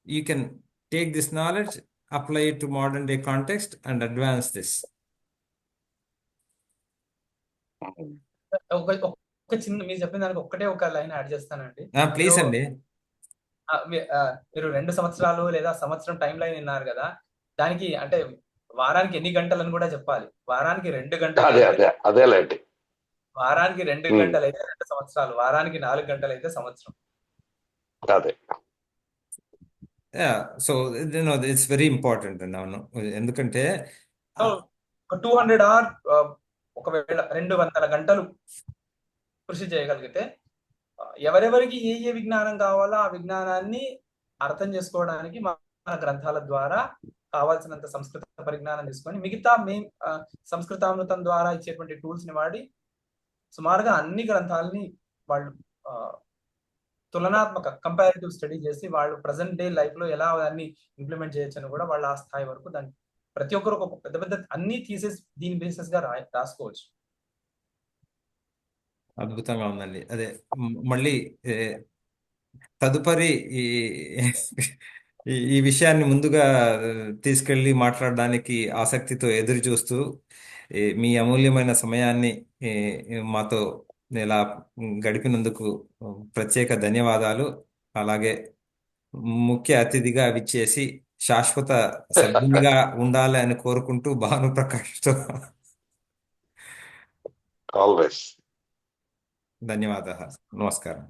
you can take this knowledge, apply to modern day context and advance this. ఒక చిన్న మీరు చెప్పిన దానికి ఒక్కటే ఒక లైన్ యాడ్ చేస్తానండి. ప్లీజ్ మీరు అండి. మీరు 2 సంవత్సరాలు లేదా సంవత్సరం టైం లైన్ విన్నారు కదా, దానికి అంటే వారానికి ఎన్ని గంటలని కూడా చెప్పాలి. వారానికి 2 గంటలు అదే అయితే అదే అదేలేండి. వారానికి 2 ఉమ్, గంటలు అయితే 2 సంవత్సరాలు, వారానికి 4 గంటలు అయితే సంవత్సరం. అదే. సో ఇట్స్ వెరీ ఇంపార్టెంట్ అండి. అవును, ఎందుకంటే సో ఒక 200 అవర్, ఒకవేళ 200 గంటలు కృషి చేయగలిగితే ఎవరెవరికి ఏ ఏ విజ్ఞానం కావాలో ఆ విజ్ఞానాన్ని అర్థం చేసుకోవడానికి మన గ్రంథాల ద్వారా కావాల్సినంత సంస్కృత పరిజ్ఞానం తీసుకొని మిగతా సంస్కృతామృతం ద్వారా ఇచ్చేటువంటి టూల్స్ ని వాడి సుమారుగా అన్ని గ్రంథాలని వాళ్ళు తులనాత్మక కంపారిటివ్ స్టడీ చేసి వాళ్ళు ప్రజెంట్ డే లైఫ్ లో ఎలా దాన్ని ఇంప్లిమెంట్ చేయొచ్చు అని కూడా వాళ్ళు ఆ స్థాయి వరకు దాన్ని ప్రతి ఒక్కరు ఒక పెద్ద పెద్ద అన్ని థీసిస్ దీని బేసిస్ గా రాసుకోవచ్చు. అద్భుతంగా ఉందండి. అదే మళ్ళీ తదుపరి ఈ ఈ విషయాన్ని ముందుగా తీసుకెళ్ళి మాట్లాడడానికి ఆసక్తితో ఎదురు చూస్తూ, మీ అమూల్యమైన సమయాన్ని మాతో ఇలా గడిపినందుకు ప్రత్యేక ధన్యవాదాలు. అలాగే ముఖ్య అతిథిగా విచ్చేసి శాశ్వత సభ్యునిగా ఉండాలి అని కోరుకుంటూ భానుప్రకాష్తో ఆల్వేస్. ధన్యవాదాలు. నమస్కారం.